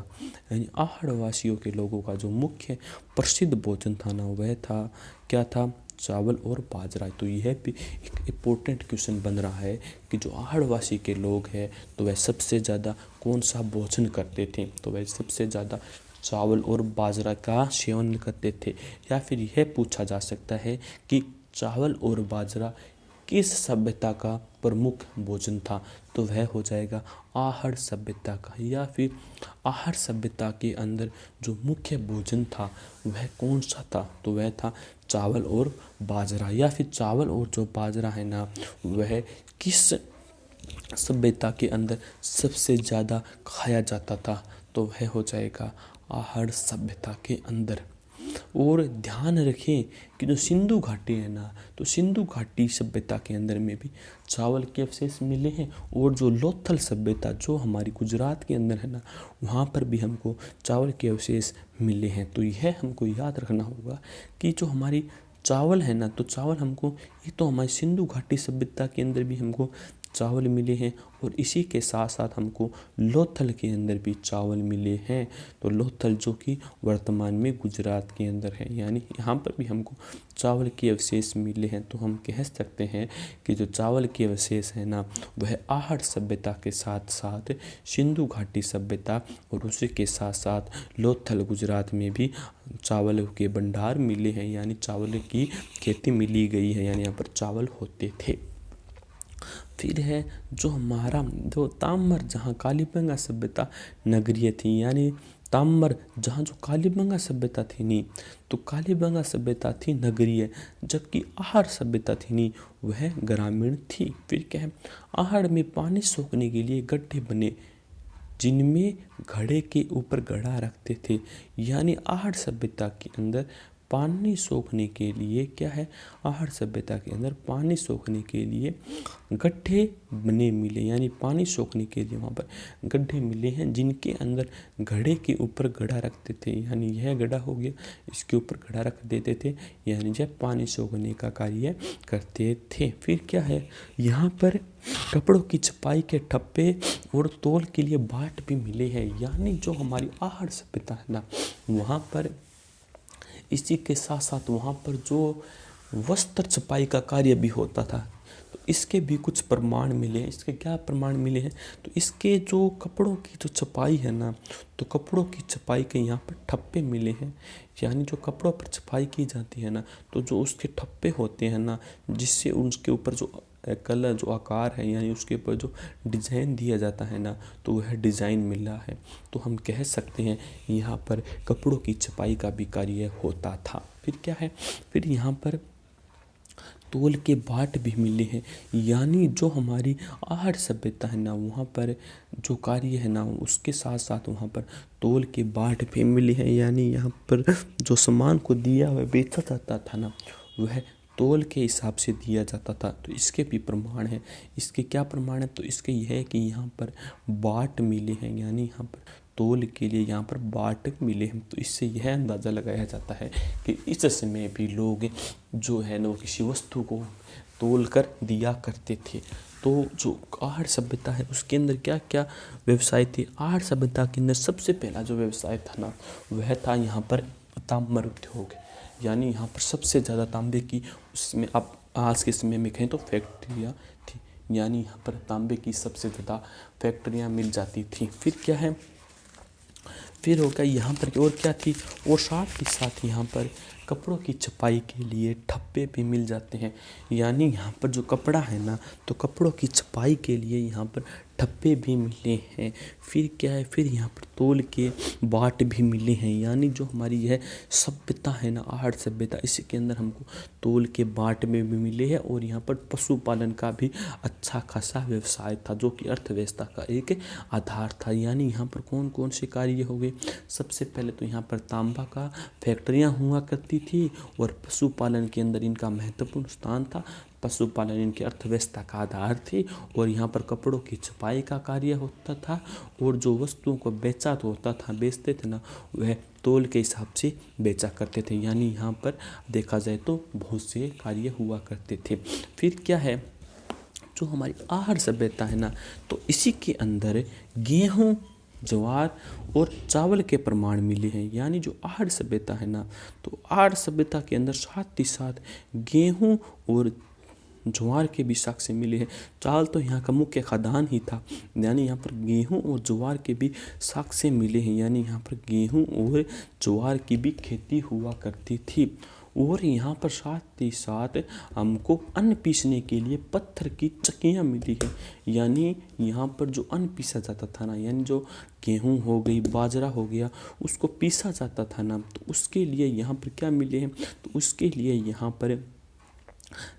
यानी आहड़वासियों के लोगों का जो मुख्य प्रसिद्ध भोजन था ना वह था क्या था, चावल और बाजरा। तो यह भी एक इम्पोर्टेंट क्वेश्चन बन रहा है कि जो आहड़वासी के लोग हैं तो वह सबसे ज़्यादा कौन सा भोजन करते थे, तो वह सबसे ज़्यादा चावल और बाजरा का सेवन करते थे। या फिर यह पूछा जा सकता है कि चावल और बाजरा किस सभ्यता का प्रमुख भोजन था, तो वह हो जाएगा आहड़ सभ्यता का। या फिर आहड़ सभ्यता के अंदर जो मुख्य भोजन था वह कौन सा था, तो वह था चावल और बाजरा। या फिर चावल और जो बाजरा है ना वह किस सभ्यता के अंदर सबसे ज़्यादा खाया जाता था, तो वह हो जाएगा आहड़ सभ्यता के अंदर। और ध्यान रखें कि जो सिंधु घाटी है ना, तो सिंधु घाटी सभ्यता के अंदर में भी चावल के अवशेष मिले हैं। और जो लोथल सभ्यता जो हमारी गुजरात के अंदर है ना, वहाँ पर भी हमको चावल के अवशेष मिले हैं। तो यह हमको याद रखना होगा कि जो हमारी चावल है ना, तो चावल हमको ये तो हमारी सिंधु घाटी सभ्यता के अंदर भी हमको चावल मिले हैं और इसी के साथ साथ हमको लोथल के अंदर भी चावल मिले हैं। तो लोथल जो कि वर्तमान में गुजरात के अंदर है, यानी यहाँ पर भी हमको चावल के अवशेष मिले हैं। तो हम कह सकते हैं कि जो चावल के अवशेष है ना वह आहड़ सभ्यता के साथ साथ सिंधु घाटी सभ्यता और उसी के साथ साथ लोथल गुजरात में भी चावल के भंडार मिले हैं, यानी चावल की खेती मिली गई है, यानी यहाँ पर चावल होते थे। फिर है जो हमारा जो ताम्र जहाँ कालीबंगा सभ्यता नगरीय थी, यानी ताम्र जहाँ जो कालीबंगा सभ्यता थी नी, तो कालीबंगा सभ्यता थी नगरीय, जबकि आहड़ सभ्यता थी नी वह ग्रामीण थी। फिर क्या है, आहड़ में पानी सोखने के लिए गड्ढे बने जिनमें घड़े के ऊपर घड़ा रखते थे। यानी आहड़ सभ्यता के अंदर पानी सोखने के लिए क्या है, आहड़ सभ्यता के अंदर पानी सोखने के लिए गड्ढे बने मिले, यानी पानी सोखने के लिए वहाँ पर गड्ढे मिले हैं जिनके अंदर घड़े के ऊपर घड़ा रखते थे। यानी यह घड़ा हो गया, इसके ऊपर घड़ा रख देते थे, यानी जब पानी सोखने का कार्य करते थे। फिर क्या है, यहाँ पर कपड़ों की छपाई के ठप्पे और तौल के लिए बाट भी मिले हैं। यानी जो हमारी आहड़ सभ्यता है ना, वहाँ पर इसी के साथ साथ वहाँ पर जो वस्त्र छपाई का कार्य भी होता था, तो इसके भी कुछ प्रमाण मिले हैं। इसके क्या प्रमाण मिले हैं, तो इसके जो कपड़ों की जो छपाई है ना, तो कपड़ों की छपाई के यहाँ पर ठप्पे मिले हैं। यानी जो कपड़ों पर छपाई की जाती है ना, तो जो उसके ठप्पे होते हैं ना, जिससे उसके ऊपर जो कलर जो आकार है, यानी उसके ऊपर जो डिज़ाइन दिया जाता है ना, तो वह डिज़ाइन मिल रहा है। तो हम कह सकते हैं यहाँ पर कपड़ों की छपाई का भी कार्य होता था। फिर क्या है, फिर यहाँ पर तौल के बाट भी मिले हैं। यानी जो हमारी आहड़ सभ्यता है ना, वहाँ पर जो कार्य है ना उसके साथ साथ वहाँ पर तौल के बाट भी मिले हैं। यानी यहाँ पर जो सामान को दिया हुआ बेचा जाता था ना, वह तौल के हिसाब से दिया जाता था। तो इसके भी प्रमाण है। इसके क्या प्रमाण है, तो इसके यह है कि यहाँ पर बाट मिले हैं, यानी यहाँ पर तौल के लिए यहाँ पर बाट मिले हैं। तो इससे यह अंदाज़ा लगाया जाता है कि इस समय भी लोग जो है ना वो किसी वस्तु को तौल कर दिया करते थे। तो जो आहड़ सभ्यता है उसके अंदर क्या क्या व्यवसाय थे, आहड़ सभ्यता के अंदर सबसे पहला जो व्यवसाय था ना वह था यहाँ पर ताम्र उद्योग। यानी यहाँ पर सबसे ज़्यादा तांबे की उसमें आप आज के समय में कहें तो फैक्ट्रियाँ थी, यानी यहाँ पर तांबे की सबसे ज़्यादा फैक्ट्रियाँ मिल जाती थी। फिर क्या है, फिर हो गया यहाँ पर और क्या थी, और साथ ही साथ यहाँ पर कपड़ों की छपाई के लिए ठप्पे भी मिल जाते हैं। यानी यहाँ पर जो कपड़ा है ना, तो कपड़ों की छपाई के लिए यहाँ पर ठप्पे भी मिले हैं। फिर क्या है, फिर यहाँ पर तोल के बाट भी मिले हैं। यानी जो हमारी यह सभ्यता है ना, आहड़ सभ्यता, इसके अंदर हमको तोल के बाट में भी मिले हैं। और यहाँ पर पशुपालन का भी अच्छा खासा व्यवसाय था, जो कि अर्थव्यवस्था का एक आधार था। यानी यहाँ पर कौन कौन से कार्य हो गए, सबसे पहले तो यहाँ पर तांबा का फैक्ट्रियाँ हुआ करती थी और पशुपालन के अंदर इनका महत्वपूर्ण स्थान था। पशुपालन इनकी अर्थव्यवस्था का आधार थी। और यहाँ पर कपड़ों की छपाई का कार्य होता था। और जो वस्तुओं को बेचते थे ना, वह तोल के हिसाब से बेचा करते थे। यानी यहाँ पर देखा जाए तो बहुत से कार्य हुआ करते थे। फिर क्या है, जो हमारी आहड़ सभ्यता है ना, तो इसी के अंदर गेहूँ, ज्वार और चावल के प्रमाण मिले हैं। यानी जो आहड़ सभ्यता है ना, तो आहड़ सभ्यता के अंदर साथ ही साथ गेहूँ और ज्वार के भी साक्ष्य मिले हैं। चावल तो यहाँ का मुख्य खाद्यान्न ही था, यानी यहाँ पर गेहूँ और ज्वार के भी साक्ष्य मिले हैं। यानी यहाँ पर गेहूँ और ज्वार की भी खेती हुआ करती थी। और यहाँ पर साथ ही साथ हमको अन्न पीसने के लिए पत्थर की चक्कियाँ मिली है। यानी यहाँ पर जो अन्न पीसा जाता था ना, यानी जो गेहूँ हो गई, बाजरा हो गया, उसको पीसा जाता था ना, तो उसके लिए यहाँ पर क्या मिले हैं, तो उसके लिए यहाँ पर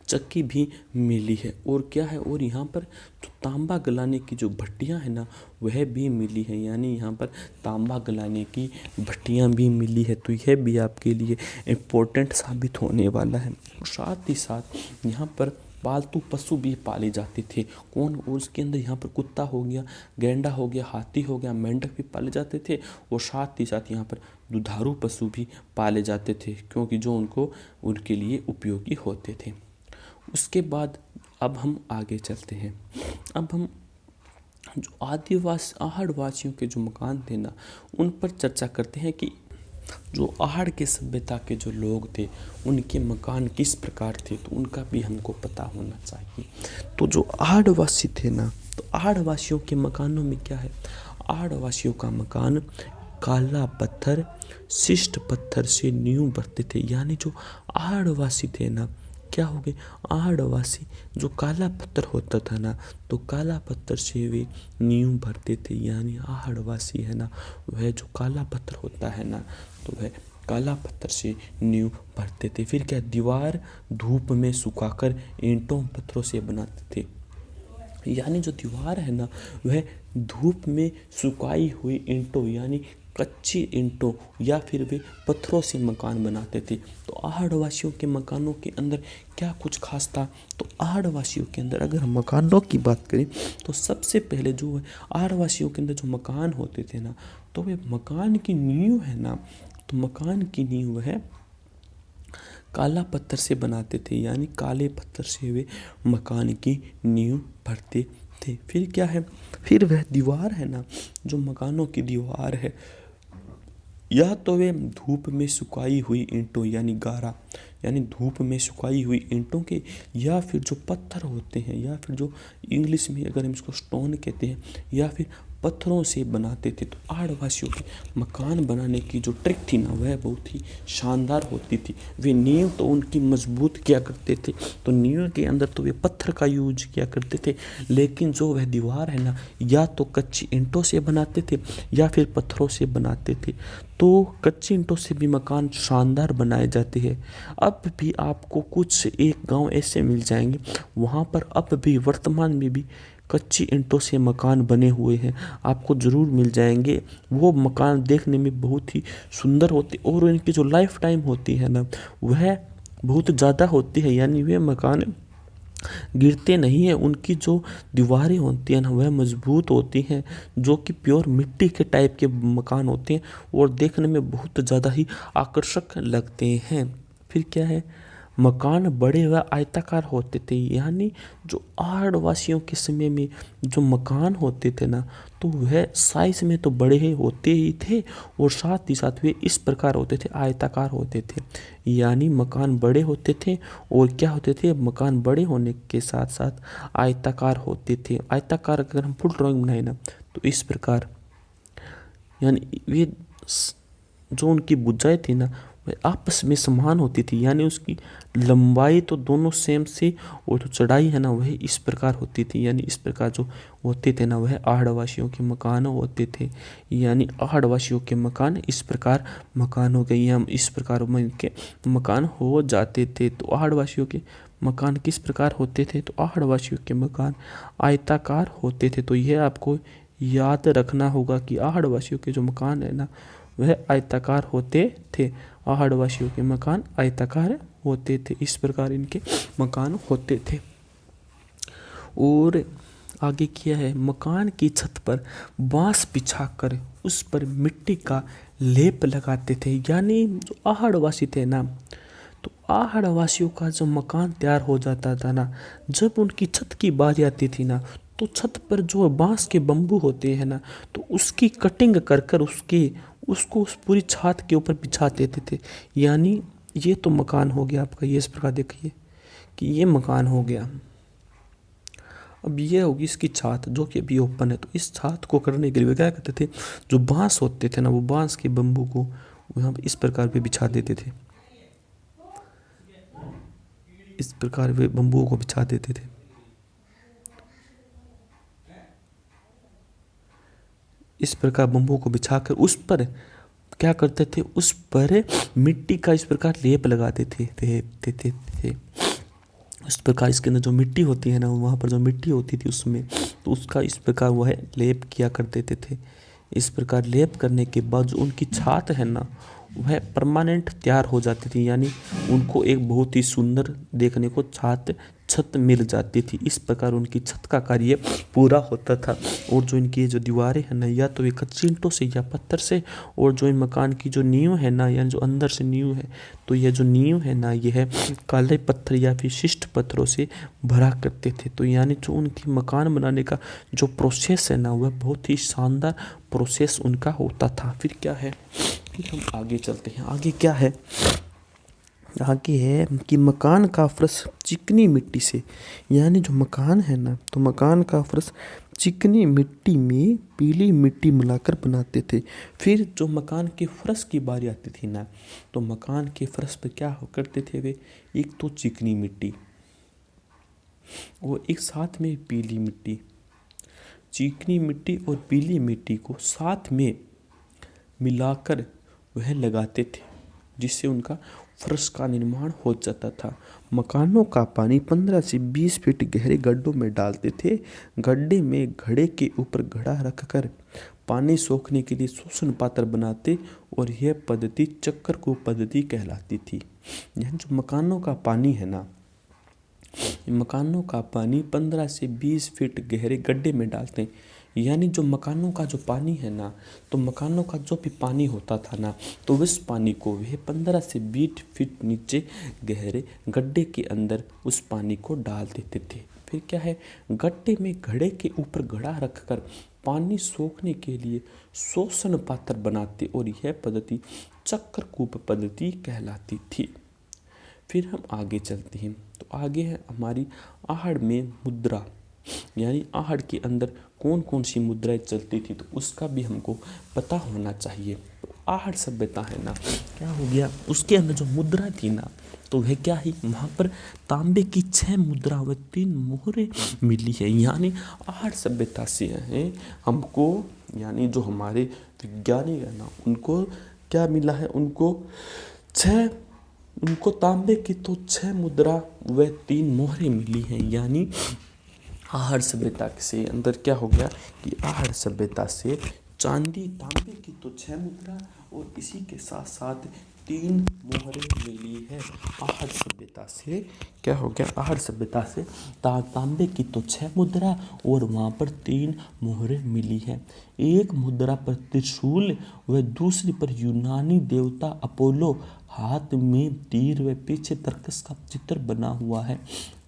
चक्की भी मिली है। और क्या है, और यहाँ पर जो तांबा गलाने की जो भट्टियाँ हैं ना, वह भी मिली है। यानी यहाँ पर तांबा गलाने की भट्टियाँ भी मिली है। तो यह भी आपके लिए इम्पोर्टेंट साबित होने वाला है। और साथ ही साथ यहाँ पर पालतू पशु भी पाले जाते थे। कौन, और उसके अंदर यहाँ पर कुत्ता हो गया, गैंडा हो गया, हाथी हो गया, मेंढक भी पाले जाते थे। और साथ ही साथ यहाँ पर दुधारू पशु भी पाले जाते थे, क्योंकि जो उनके लिए उपयोगी होते थे। उसके बाद अब हम आगे चलते हैं। अब हम जो आहड़ वासियों के जो मकान थे ना, उन पर चर्चा करते हैं कि जो आहड़ के सभ्यता के जो लोग थे, उनके मकान किस प्रकार थे, तो उनका भी हमको पता होना चाहिए। तो जो आहड़ वासी थे ना, तो आहड़ वासियों के मकानों में क्या है, आहड़ वासियों का मकान काला पत्थर, शिष्ट पत्थर से नींव भरते थे। यानी जो आहड़ वासी थे ना, क्या हो गए, आहड़ वासी जो काला पत्थर होता था ना, तो काला पत्थर से वे नींव भरते थे। यानी आहड़ वासी है ना, वह जो काला पत्थर होता है ना, तो वह काला पत्थर से नींव भरते थे। फिर क्या, दीवार धूप में सुखाकर ईंटों पत्थरों से बनाते थे। यानी जो दीवार है ना, वह धूप में सुखाई हुई ईंटों, यानी कच्ची ईंटों या फिर वे पत्थरों से मकान बनाते थे। तो आहड़ वासियों के मकानों के अंदर क्या कुछ खास था, तो आहड़ वासियों के अंदर अगर हम मकानों की बात करें, तो सबसे पहले जो है आहड़ वासियों के अंदर जो मकान होते थे ना, तो वे मकान की नींव है ना, तो मकान की नींव है काला पत्थर से बनाते थे। यानी काले पत्थर से वे मकान की नींव भरते थे। फिर क्या है, फिर वह दीवार है ना, जो मकानों की दीवार है, या तो वे धूप में सुखाई हुई ईंटों, यानी गारा, यानी धूप में सुखाई हुई ईंटों के, या फिर जो पत्थर होते हैं, या फिर जो इंग्लिश में अगर हम इसको स्टोन कहते हैं, या फिर पत्थरों से बनाते थे। तो आहड़ वासियों के मकान बनाने की जो ट्रिक थी ना, वह बहुत ही शानदार होती थी। वे नींव तो उनकी मजबूत किया करते थे, तो नींव के अंदर तो वे पत्थर का यूज किया करते थे, लेकिन जो वह दीवार है ना, या तो कच्ची ईंटों से बनाते थे या फिर पत्थरों से बनाते थे। तो कच्ची ईंटों से भी मकान शानदार बनाए जाते हैं। अब भी आपको कुछ एक गांव ऐसे मिल जाएंगे, वहाँ पर अब भी वर्तमान में भी कच्ची ईंटों से मकान बने हुए हैं, आपको ज़रूर मिल जाएंगे। वो मकान देखने में बहुत ही सुंदर होते, और इनकी जो लाइफ टाइम होती है ना, वह बहुत ज़्यादा होती है। यानी वे मकान गिरते नहीं हैं, उनकी जो दीवारें होती हैं ना, वह मजबूत होती हैं, जो कि प्योर मिट्टी के टाइप के मकान होते हैं और देखने में बहुत ज़्यादा ही आकर्षक लगते हैं। फिर क्या है, मकान बड़े व आयताकार होते थे। यानी जो आहड़ वासियों के समय में जो मकान होते थे ना, तो वह साइज में तो बड़े ही होते ही थे, और साथ ही साथ वे इस प्रकार होते थे, आयताकार होते थे। यानी मकान बड़े होते थे, और क्या होते थे, मकान बड़े होने के साथ साथ आयताकार होते थे। आयताकार अगर हम फुल ड्राइंग बनाए ना, तो इस प्रकार, यानी वे जो उनकी भुजाएं थी ना, वह आपस में समान होती थी, यानी उसकी लंबाई तो दोनों सेम से और जो चढ़ाई है ना वह इस प्रकार होती थी, यानी इस प्रकार जो होते थे ना वह आहड़वासियों के मकान होते थे। यानी आहड़वासियों के मकान इस प्रकार मकान हो गए, हम इस प्रकार के मकान हो जाते थे। तो आहड़वासियों के मकान किस प्रकार होते थे? तो आहड़वासियों के मकान आयताकार होते थे। तो यह आपको याद रखना होगा कि आहड़वासियों के जो मकान है ना वह आयताकार होते थे। आहड़वासियों के मकान आयताकार होते थे, इस प्रकार इनके मकान होते थे। और आगे किया है, मकान की छत पर बांस बिछाकर उस पर मिट्टी का लेप लगाते थे। यानी जो आहड़वासी थे ना, तो आहड़वासियों का जो मकान तैयार हो जाता था ना, जब उनकी छत की बारी आती थी ना, तो छत पर जो बांस के बम्बू होते हैं ना, तो उसकी कटिंग कर कर उसको उस पूरी छत के ऊपर बिछा देते थे। यानी ये तो मकान हो गया आपका, ये इस प्रकार देखिए कि ये मकान हो गया। अब ये होगी इसकी छत जो कि अभी ओपन है। तो इस छत को करने के लिए वे क्या करते थे, जो बांस होते थे ना, वो बांस के बम्बू को यहाँ पे इस प्रकार पे बिछा देते थे, इस प्रकार वे बम्बुओं को बिछा देते थे। इस प्रकार बम्बुओं को बिछाकर उस पर क्या करते थे, उस पर मिट्टी का इस प्रकार लेप लगाते थे। इस प्रकार इसके अंदर जो मिट्टी होती है ना, वहाँ पर जो मिट्टी होती थी उसमें, तो उसका इस प्रकार वह लेप किया कर देते थे। इस प्रकार लेप करने के बाद जो उनकी छत है ना वह परमानेंट तैयार हो जाती थी, यानी उनको एक बहुत ही सुंदर देखने को छत मिल जाती थी। इस प्रकार उनकी छत का कार्य पूरा होता था। और जो इनकी जो दीवारें हैं ना, या तो ये कच्ची ईंटों से या पत्थर से, और जो इन मकान की जो नींव है ना, यानी जो अंदर से नींव है, तो यह जो नींव है ना यह काले पत्थर या फिर शिष्ट पत्थरों से भरा करते थे। तो यानी जो उनकी मकान बनाने का जो प्रोसेस है ना वह बहुत ही शानदार प्रोसेस उनका होता था। फिर क्या है, फिर हम आगे चलते हैं। आगे क्या है, आगे है कि मकान का फर्श चिकनी मिट्टी से, यानी जो मकान है ना, तो मकान का फर्श चिकनी मिट्टी में पीली मिट्टी मिलाकर बनाते थे। फिर जो मकान के फर्श की बारी आती थी ना, तो मकान के फर्श पर क्या करते थे वे, एक तो चिकनी मिट्टी और एक साथ में पीली मिट्टी, चिकनी मिट्टी और पीली मिट्टी को साथ में मिलाकर वह लगाते थे, जिससे उनका फर्श का निर्माण हो जाता था। मकानों का पानी 15 से 20 फीट गहरे गड्ढों में डालते थे। गड्ढे में घड़े के ऊपर घड़ा रखकर पानी सोखने के लिए शोषण पात्र बनाते, और यह पद्धति चक्कर कूप पद्धति कहलाती थी। यानी जो मकानों का पानी है ना, मकानों का पानी 15 से 20 फीट गहरे गड्ढे में डालते हैं। यानी जो मकानों का जो पानी है ना, तो मकानों का जो भी पानी होता था ना, तो उस पानी को वह 15 से 20 फीट नीचे गहरे गड्ढे के अंदर उस पानी को डाल देते थे। फिर क्या है, गड्ढे में घड़े के ऊपर घड़ा रखकर पानी सोखने के लिए शोषण पात्र बनाते, और यह पद्धति चक्रकूप पद्धति कहलाती थी। फिर हम आगे चलते हैं। तो आगे है हमारी आहड़ में मुद्रा, यानी आहड़ के अंदर कौन कौन सी मुद्राएं चलती थी, तो उसका भी हमको पता होना चाहिए। तो आहड़ सभ्यता है ना, क्या हो गया, उसके अंदर जो मुद्रा थी ना, तो वह क्या है, वहाँ पर तांबे की 6 मुद्रा व 3 मोहरें मिली है। यानी आहड़ सभ्यता से है हमको, यानी जो हमारे विज्ञानी है ना, उनको क्या मिला है, उनको तांबे की तो 6 मुद्रा व 3 मोहरें मिली हैं। यानी आहड़ सभ्यता से अंदर क्या हो गया कि आहड़ सभ्यता से चांदी तांबे की तो 6 मुद्रा और इसी के साथ साथ 3 मोहरें मिली है। आहड़ सभ्यता से क्या हो गया, आहड़ सभ्यता से तांबे की तो 6 मुद्रा और वहाँ पर 3 मोहरें मिली है। एक मुद्रा पर त्रिशूल व दूसरी पर यूनानी देवता अपोलो हाथ में तीर व पीछे तर्कस का चित्र बना हुआ है।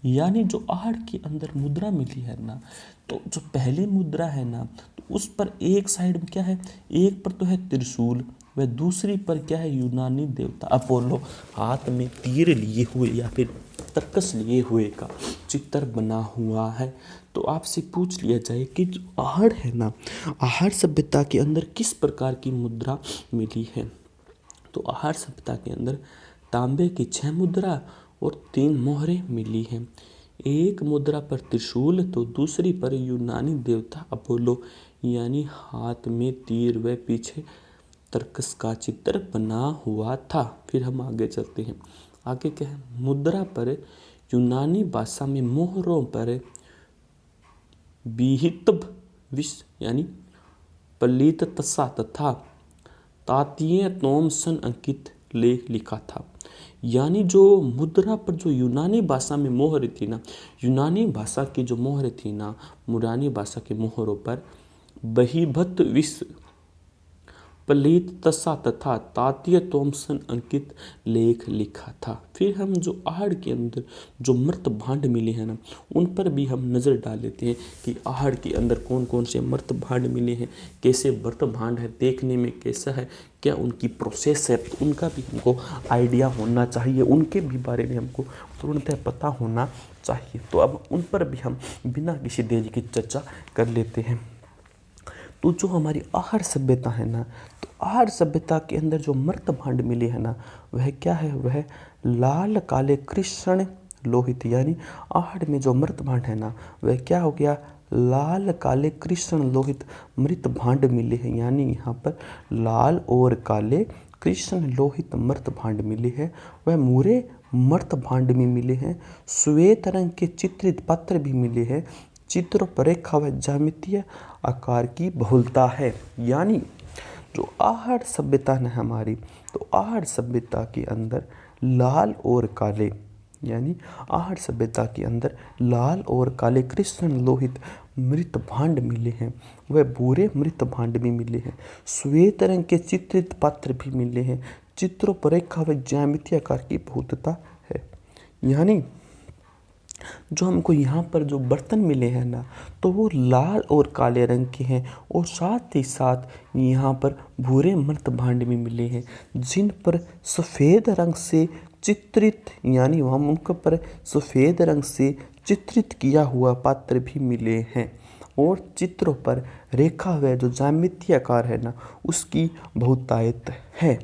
यानी जो आहड़ के अंदर मुद्रा मिली है ना, तो जो पहली मुद्रा है ना, तो उस पर एक साइड में क्या है, एक पर तो है त्रिशूल व दूसरी पर क्या है, यूनानी देवता अपोलो हाथ में तीर लिए हुए या फिर तर्कस लिए हुए का चित्र बना हुआ है। तो आपसे पूछ लिया जाए कि जो आहड़ है ना, आहड़ सभ्यता के अंदर किस प्रकार की मुद्रा मिली है, तो आहार सभ्यता के अंदर तांबे की 6 मुद्रा और 3 मोहरें मिली हैं। एक मुद्रा पर त्रिशूल तो दूसरी पर यूनानी देवता अपोलो यानी हाथ में तीर व पीछे तर्कस का चित्र बना हुआ था। फिर हम आगे चलते हैं। आगे क्या है? मुद्रा पर यूनानी भाषा में मोहरों पर विहितव विष यानी पलित तसा तथा तातीय तोमसन अंकित लेख लिखा था। यानी जो मुद्रा पर जो यूनानी भाषा में मोहर थी ना, यूनानी भाषा की जो मोहर थी ना, मुरानी भाषा के मोहरों पर बहिभत विष पलित तसा तथा तातीय तोमसन अंकित लेख लिखा था। फिर हम जो आहड़ के अंदर जो मृत भांड मिले हैं ना, उन पर भी हम नज़र डाल लेते हैं कि आहड़ के अंदर कौन कौन से मृत भांड मिले हैं, कैसे मृत भांड है, देखने में कैसा है, क्या उनकी प्रोसेस है, तो उनका भी हमको आइडिया होना चाहिए, उनके भी बारे में हमको तुरंत पता होना चाहिए। तो अब उन पर भी हम बिना किसी देरी की चर्चा कर लेते हैं। तो जो हमारी आहड़ सभ्यता है ना, तो आहड़ सभ्यता के अंदर जो मृत भांड मिले हैं ना, वह क्या है? वह लाल काले कृष्ण लोहित, यानी आहड़ में जो मृत भांड है ना, वह क्या हो गया? लाल काले कृष्ण लोहित मृत भांड मिले हैं। यानी यहाँ पर लाल और काले कृष्ण लोहित मृत भांड मिले हैं। वह मूरे मृत भांड में मिले हैं। श्वेत रंग के चित्रित पत्र भी मिले हैं। चित्र पर रेखा व ज्यामितीय आकार की बहुलता है। यानी जो आहड़ सभ्यता है हमारी, तो आहड़ सभ्यता के अंदर लाल और काले, यानी आहड़ सभ्यता के अंदर लाल और काले कृष्ण लोहित मृत भांड मिले हैं। वह भूरे मृत भांड भी मिले हैं। श्वेत रंग के चित्रित पात्र भी मिले हैं। चित्रों पर रेखा व ज्यामितीय आकार की बहुलता है। यानी जो हमको यहाँ पर जो बर्तन मिले हैं ना, तो वो लाल और काले रंग के हैं और साथ ही साथ यहाँ पर भूरे मृत भांड में मिले हैं, जिन पर सफ़ेद रंग से चित्रित, यानी हम उनके पर सफ़ेद रंग से चित्रित किया हुआ पात्र भी मिले हैं और चित्रों पर रेखा व जो ज्यामितीय आकार है ना, उसकी बहुतायत है।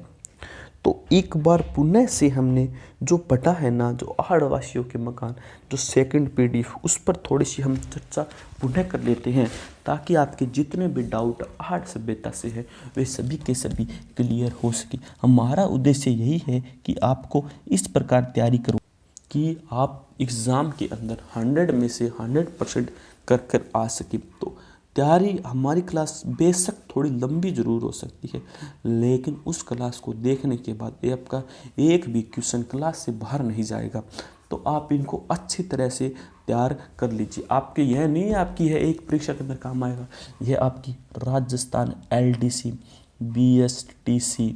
तो एक बार पुनः से हमने जो पढ़ा है ना, जो आहड़ वासियों के मकान, जो सेकंड PDF, उस पर थोड़ी सी हम चर्चा पुनः कर लेते हैं, ताकि आपके जितने भी डाउट आहड़ सभ्यता से है वे सभी के सभी क्लियर हो सके। हमारा उद्देश्य यही है कि आपको इस प्रकार तैयारी करो कि आप एग्ज़ाम के अंदर 100 में से 100% कर आ सके। तो तैयारी हमारी क्लास बेशक थोड़ी लंबी ज़रूर हो सकती है, लेकिन उस क्लास को देखने के बाद आपका एक भी क्वेश्चन क्लास से बाहर नहीं जाएगा। तो आप इनको अच्छी तरह से तैयार कर लीजिए। आपके यह नहीं है आपकी यह एक परीक्षा के अंदर काम आएगा, यह आपकी राजस्थान LDC, BSTC,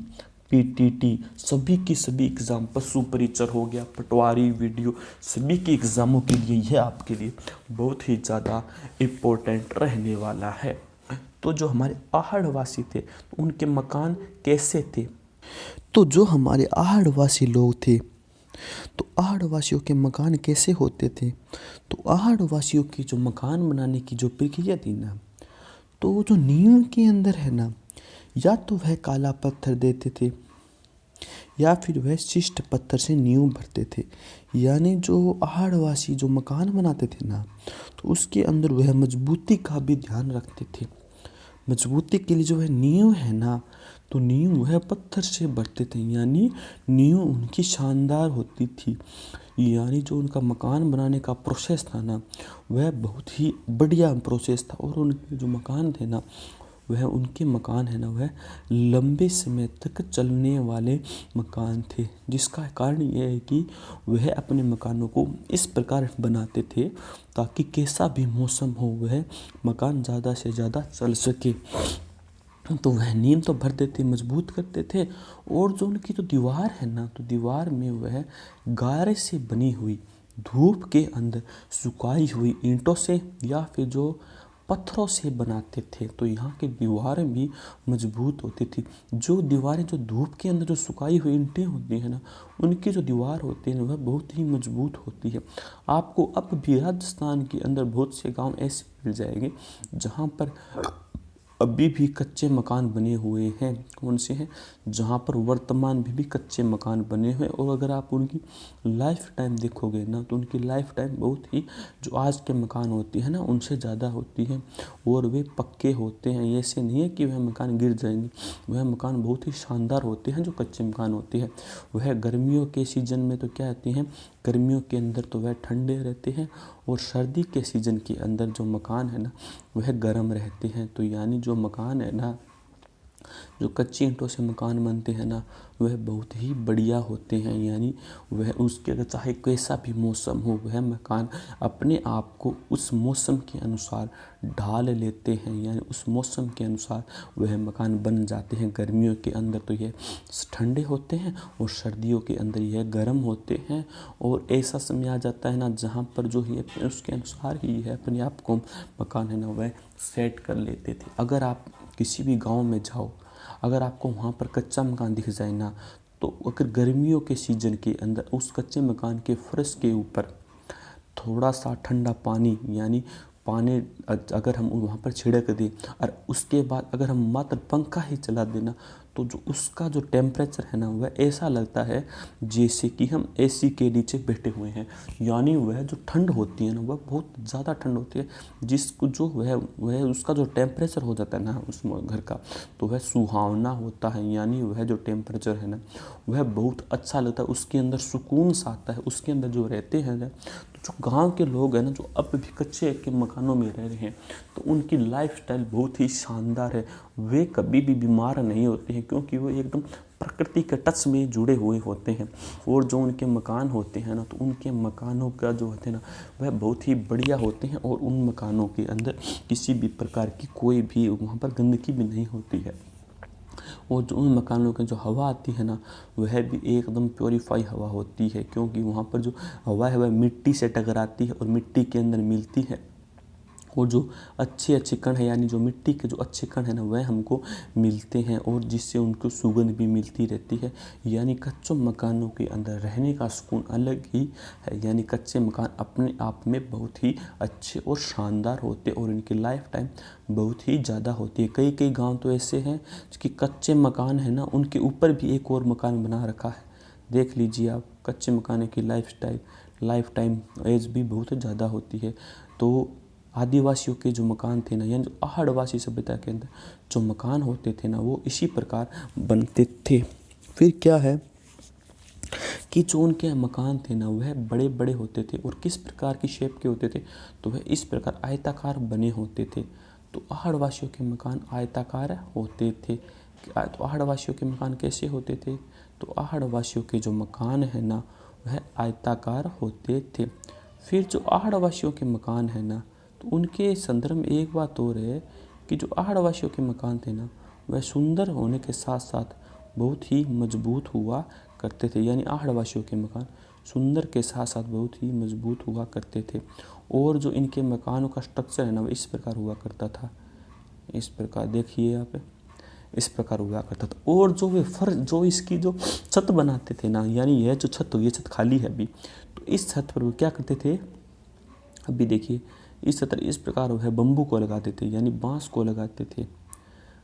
PTT सभी की सभी एग्ज़ाम, पशु परिचर हो गया, पटवारी, वीडियो, सभी के एग्ज़ामों के लिए यह आपके लिए बहुत ही ज़्यादा इम्पोर्टेंट रहने वाला है। तो जो हमारे आहड़वासी थे, तो उनके मकान कैसे थे? तो जो हमारे आहड़वासी लोग थे, तो आहड़वासियों के मकान कैसे होते थे? तो आहड़वासियों की जो मकान बनाने की जो प्रक्रिया थी ना, तो जो नींव के अंदर है ना, या तो वह काला पत्थर देते थे या फिर वह शिष्ट पत्थर से नींव भरते थे। यानी जो आहड़वासी जो मकान बनाते थे ना, तो उसके अंदर वह मजबूती का भी ध्यान रखते थे। मजबूती के लिए जो है नींव है ना, तो नींव वह पत्थर से भरते थे। यानी नींव उनकी शानदार होती थी। यानी जो उनका मकान बनाने का प्रोसेस था ना, वह बहुत ही बढ़िया प्रोसेस था। और उनके जो मकान थे ना, वह उनके मकान है ना, वह लंबे समय तक चलने वाले मकान थे। जिसका कारण यह है कि वह अपने मकानों को इस प्रकार बनाते थे ताकि कैसा भी मौसम हो, वह मकान ज़्यादा से ज़्यादा चल सके। तो वह नींव तो भरते थे, मजबूत करते थे। और जो उनकी जो दीवार है ना, तो दीवार में वह गारे से बनी हुई, धूप के अंदर सुखाई हुई ईंटों से या फिर जो पत्थरों से बनाते थे। तो यहाँ की दीवारें भी मजबूत होती थी। जो दीवारें जो धूप के अंदर जो सुखाई हुई ईंटें होती हैं ना, उनकी जो दीवार होती है ना, वह बहुत ही मजबूत होती है। आपको अब भी राजस्थान के अंदर बहुत से गांव ऐसे मिल जाएंगे जहाँ पर अभी भी कच्चे मकान बने हुए हैं। कौन से हैं? जहाँ पर वर्तमान में भी कच्चे मकान बने हुए हैं। और अगर आप उनकी लाइफ टाइम देखोगे ना, तो उनकी लाइफ टाइम बहुत ही, जो आज के मकान होती है ना, उनसे ज़्यादा होती है। और वे पक्के होते हैं, ऐसे नहीं है कि वह मकान गिर जाएंगे। वह मकान बहुत ही शानदार होते हैं जो कच्चे मकान होते हैं। वह गर्मियों के सीज़न में तो क्या होते हैं, गर्मियों के अंदर तो वह ठंडे रहते हैं, और सर्दी के सीज़न के अंदर जो मकान है ना, वह गर्म रहते हैं। तो यानी जो मकान है ना, जो कच्ची ईंटों से मकान बनते हैं ना, वह बहुत ही बढ़िया होते हैं। यानी वह उसके अगर चाहे कैसा भी मौसम हो, वह मकान अपने आप को उस मौसम के अनुसार ढाल लेते हैं। यानी उस मौसम के अनुसार वह मकान बन जाते हैं। गर्मियों के अंदर तो यह ठंडे होते हैं, और सर्दियों के अंदर यह गर्म होते हैं। और ऐसा समय आ जाता है ना, जहाँ पर जो है उसके अनुसार ही है अपने आप को मकान है ना, वह सेट कर लेते थे। अगर आप किसी भी गांव में जाओ, अगर आपको वहाँ पर कच्चा मकान दिख जाए ना, तो अगर गर्मियों के सीज़न के अंदर उस कच्चे मकान के फर्श के ऊपर थोड़ा सा ठंडा पानी, यानी पानी अगर हम वहाँ पर छिड़क दें, और उसके बाद अगर हम मात्र पंखा ही चला देना, तो जो उसका जो टेम्परेचर है ना, वह ऐसा लगता है जैसे कि हम एसी के नीचे बैठे हुए हैं। यानी वह जो ठंड होती है ना, वह बहुत ज़्यादा ठंड होती है, जिसको जो वह उसका जो टेम्परेचर हो जाता है ना उस घर का, तो वह सुहावना होता है। यानी वह जो टेम्परेचर है ना, वह बहुत अच्छा लगता है, उसके अंदर सुकून सा आता है। उसके अंदर जो रहते हैं ना, तो जो गांव के लोग हैं ना, जो अब भी कच्चे के मकानों में रह रहे हैं, तो उनकी लाइफस्टाइल बहुत ही शानदार है। वे कभी भी बीमार नहीं होते हैं, क्योंकि वो एकदम प्रकृति के टच में जुड़े हुए होते हैं। और जो उनके मकान होते हैं ना, तो उनके मकानों का जो होते हैं ना, वह बहुत ही बढ़िया होते हैं। और उन मकानों के अंदर किसी भी प्रकार की कोई भी वहाँ पर गंदगी भी नहीं होती है। और जो उन मकानों की जो हवा आती है ना, वह भी एकदम प्योरीफाई हवा होती है, क्योंकि वहाँ पर जो हवा है वह मिट्टी से टकराती है और मिट्टी के अंदर मिलती है। और जो अच्छे अच्छे कण है, यानी जो मिट्टी के जो अच्छे कण है ना, वह हमको मिलते हैं, और जिससे उनको सुगंध भी मिलती रहती है। यानी कच्चों मकानों के अंदर रहने का सुकून अलग ही है। यानी कच्चे मकान अपने आप में बहुत ही अच्छे और शानदार होते हैं, और इनकी लाइफ टाइम बहुत ही ज़्यादा होती है। कई कई गांव तो ऐसे हैं कि कच्चे मकान है ना, उनके ऊपर भी एक और मकान बना रखा है। देख लीजिए आप, कच्चे मकान की लाइफ टाइम एज भी बहुत ज़्यादा होती है। तो आदिवासियों के जो मकान थे ना, यानी जो आहड़वासी सभ्यता के अंदर जो मकान होते थे ना, वो इसी प्रकार बनते थे। फिर क्या है कि जो उनके मकान थे ना, वह बड़े बड़े होते थे। और किस प्रकार की शेप के होते थे, तो वह इस प्रकार आयताकार बने होते थे। तो आहड़वासियों के मकान आयताकार होते थे। तो आहड़वासियों के मकान कैसे होते थे? तो आहड़वासियों के जो मकान है ना, वह आयताकार होते थे। फिर जो आहड़वासियों के मकान है ना, तो उनके संदर्भ में एक बात और है कि जो आहड़वासियों के मकान थे ना, वह सुंदर होने के साथ साथ बहुत ही मजबूत हुआ करते थे। यानी आहड़वासियों के मकान सुंदर के साथ साथ बहुत ही मजबूत हुआ करते थे। और जो इनके मकानों का स्ट्रक्चर है ना, वह इस प्रकार हुआ करता था। इस प्रकार देखिए यहाँ पे, इस प्रकार हुआ करता था। और जो वे जो इसकी जो छत बनाते थे ना, यानी यह जो छत, ये छत खाली है अभी, तो इस छत पर वो क्या करते थे, अभी देखिए, इस प्रकार वह बम्बू को लगाते थे, यानी बांस को लगाते थे।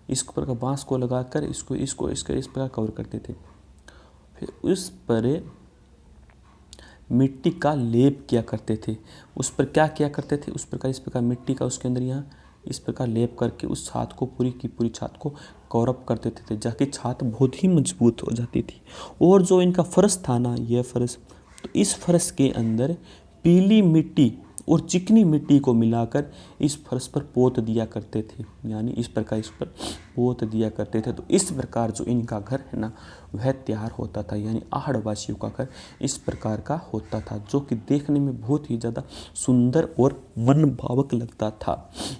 इस प्रकार बांस को लगाकर इसको इस प्रकार कवर करते थे। फिर उस पर मिट्टी का लेप किया करते थे। उस पर क्या किया करते थे, उस प्रकार इस प्रकार मिट्टी का उसके अंदर यहाँ इस प्रकार लेप करके उस छात को पूरी की पूरी छात को कवर अप कर देते थे, जाकि छात बहुत ही मजबूत हो जाती थी। और जो इनका फर्श था ना, यह फर्श, तो इस फर्श के अंदर पीली मिट्टी और चिकनी मिट्टी को मिलाकर इस फर्श पर पोत दिया करते थे। यानी इस प्रकार इस पर पोत दिया करते थे। तो इस प्रकार जो इनका घर है ना, वह तैयार होता था। यानी आहड़वासियों का घर इस प्रकार का होता था, जो कि देखने में बहुत ही ज़्यादा सुंदर और मनभावक लगता था।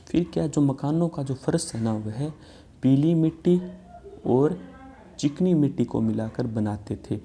फिर क्या, जो मकानों का जो फर्श है ना, वह पीली मिट्टी और चिकनी मिट्टी को मिलाकर बनाते थे।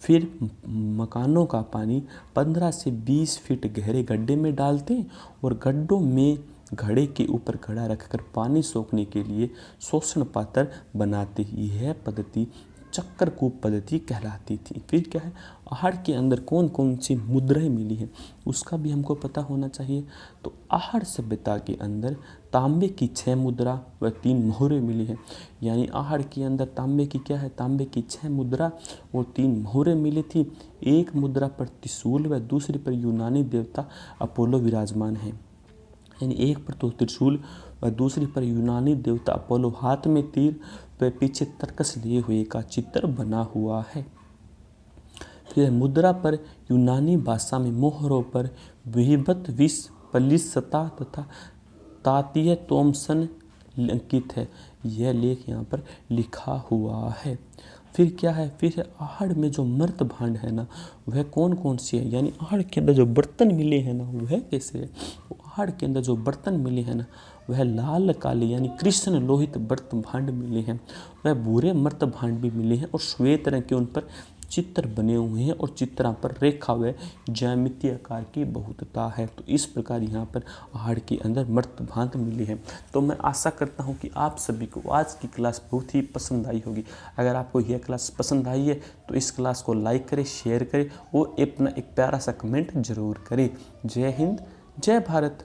फिर मकानों का पानी 15 से 20 फीट गहरे गड्ढे में डालते, और गड्ढों में घड़े के ऊपर घड़ा रखकर पानी सोखने के लिए शोषण पात्र बनाते। यह पद्धति चक्रकूप पद्धति कहलाती थी। फिर क्या है, आहड़ के अंदर कौन कौन सी मुद्राएं मिली हैं उसका भी हमको पता होना चाहिए। तो आहड़ सभ्यता के अंदर तांबे की 6 मुद्रा व 3 मोहरें मिली हैं। यानी आहड़ के अंदर तांबे की क्या है, तांबे की 6 मुद्रा और 3 मोहरें मिली थी। एक मुद्रा पर त्रिशूल व दूसरी पर यूनानी देवता अपोलो विराजमान है। यानी एक पर तो त्रिशूल व दूसरी पर यूनानी देवता अपोलो हाथ में तीर व पीछे तरकस लिए हुए का चित्र बना हुआ है। फिर मुद्रा पर यूनानी भाषा में मोहरों पर विहिबत विष पलिसता तथा तातीय तोमसन अंकित है। यह लेख यहाँ पर लिखा हुआ है। फिर क्या है, फिर आहड़ में जो मर्त भांड है ना वह कौन कौन सी है। यानी आहड़ के अंदर जो बर्तन मिले हैं ना वह कैसे है। आहड़ के अंदर जो बर्तन मिले हैं ना वह लाल काले यानी कृष्ण लोहित बर्तन भांड मिले हैं। वह भूरे मर्त भांड भी मिले हैं और श्वेत रंग के उन पर चित्र बने हुए हैं और चित्रों पर रेखा व ज्यामितीय आकार की बहुतता है। तो इस प्रकार यहाँ पर आहड़ के अंदर मर्त भांड मिली है। तो मैं आशा करता हूँ कि आप सभी को आज की क्लास बहुत ही पसंद आई होगी। अगर आपको यह क्लास पसंद आई है तो इस क्लास को लाइक करें, शेयर करें और अपना एक प्यारा सा कमेंट जरूर करें। जय हिंद, जय भारत।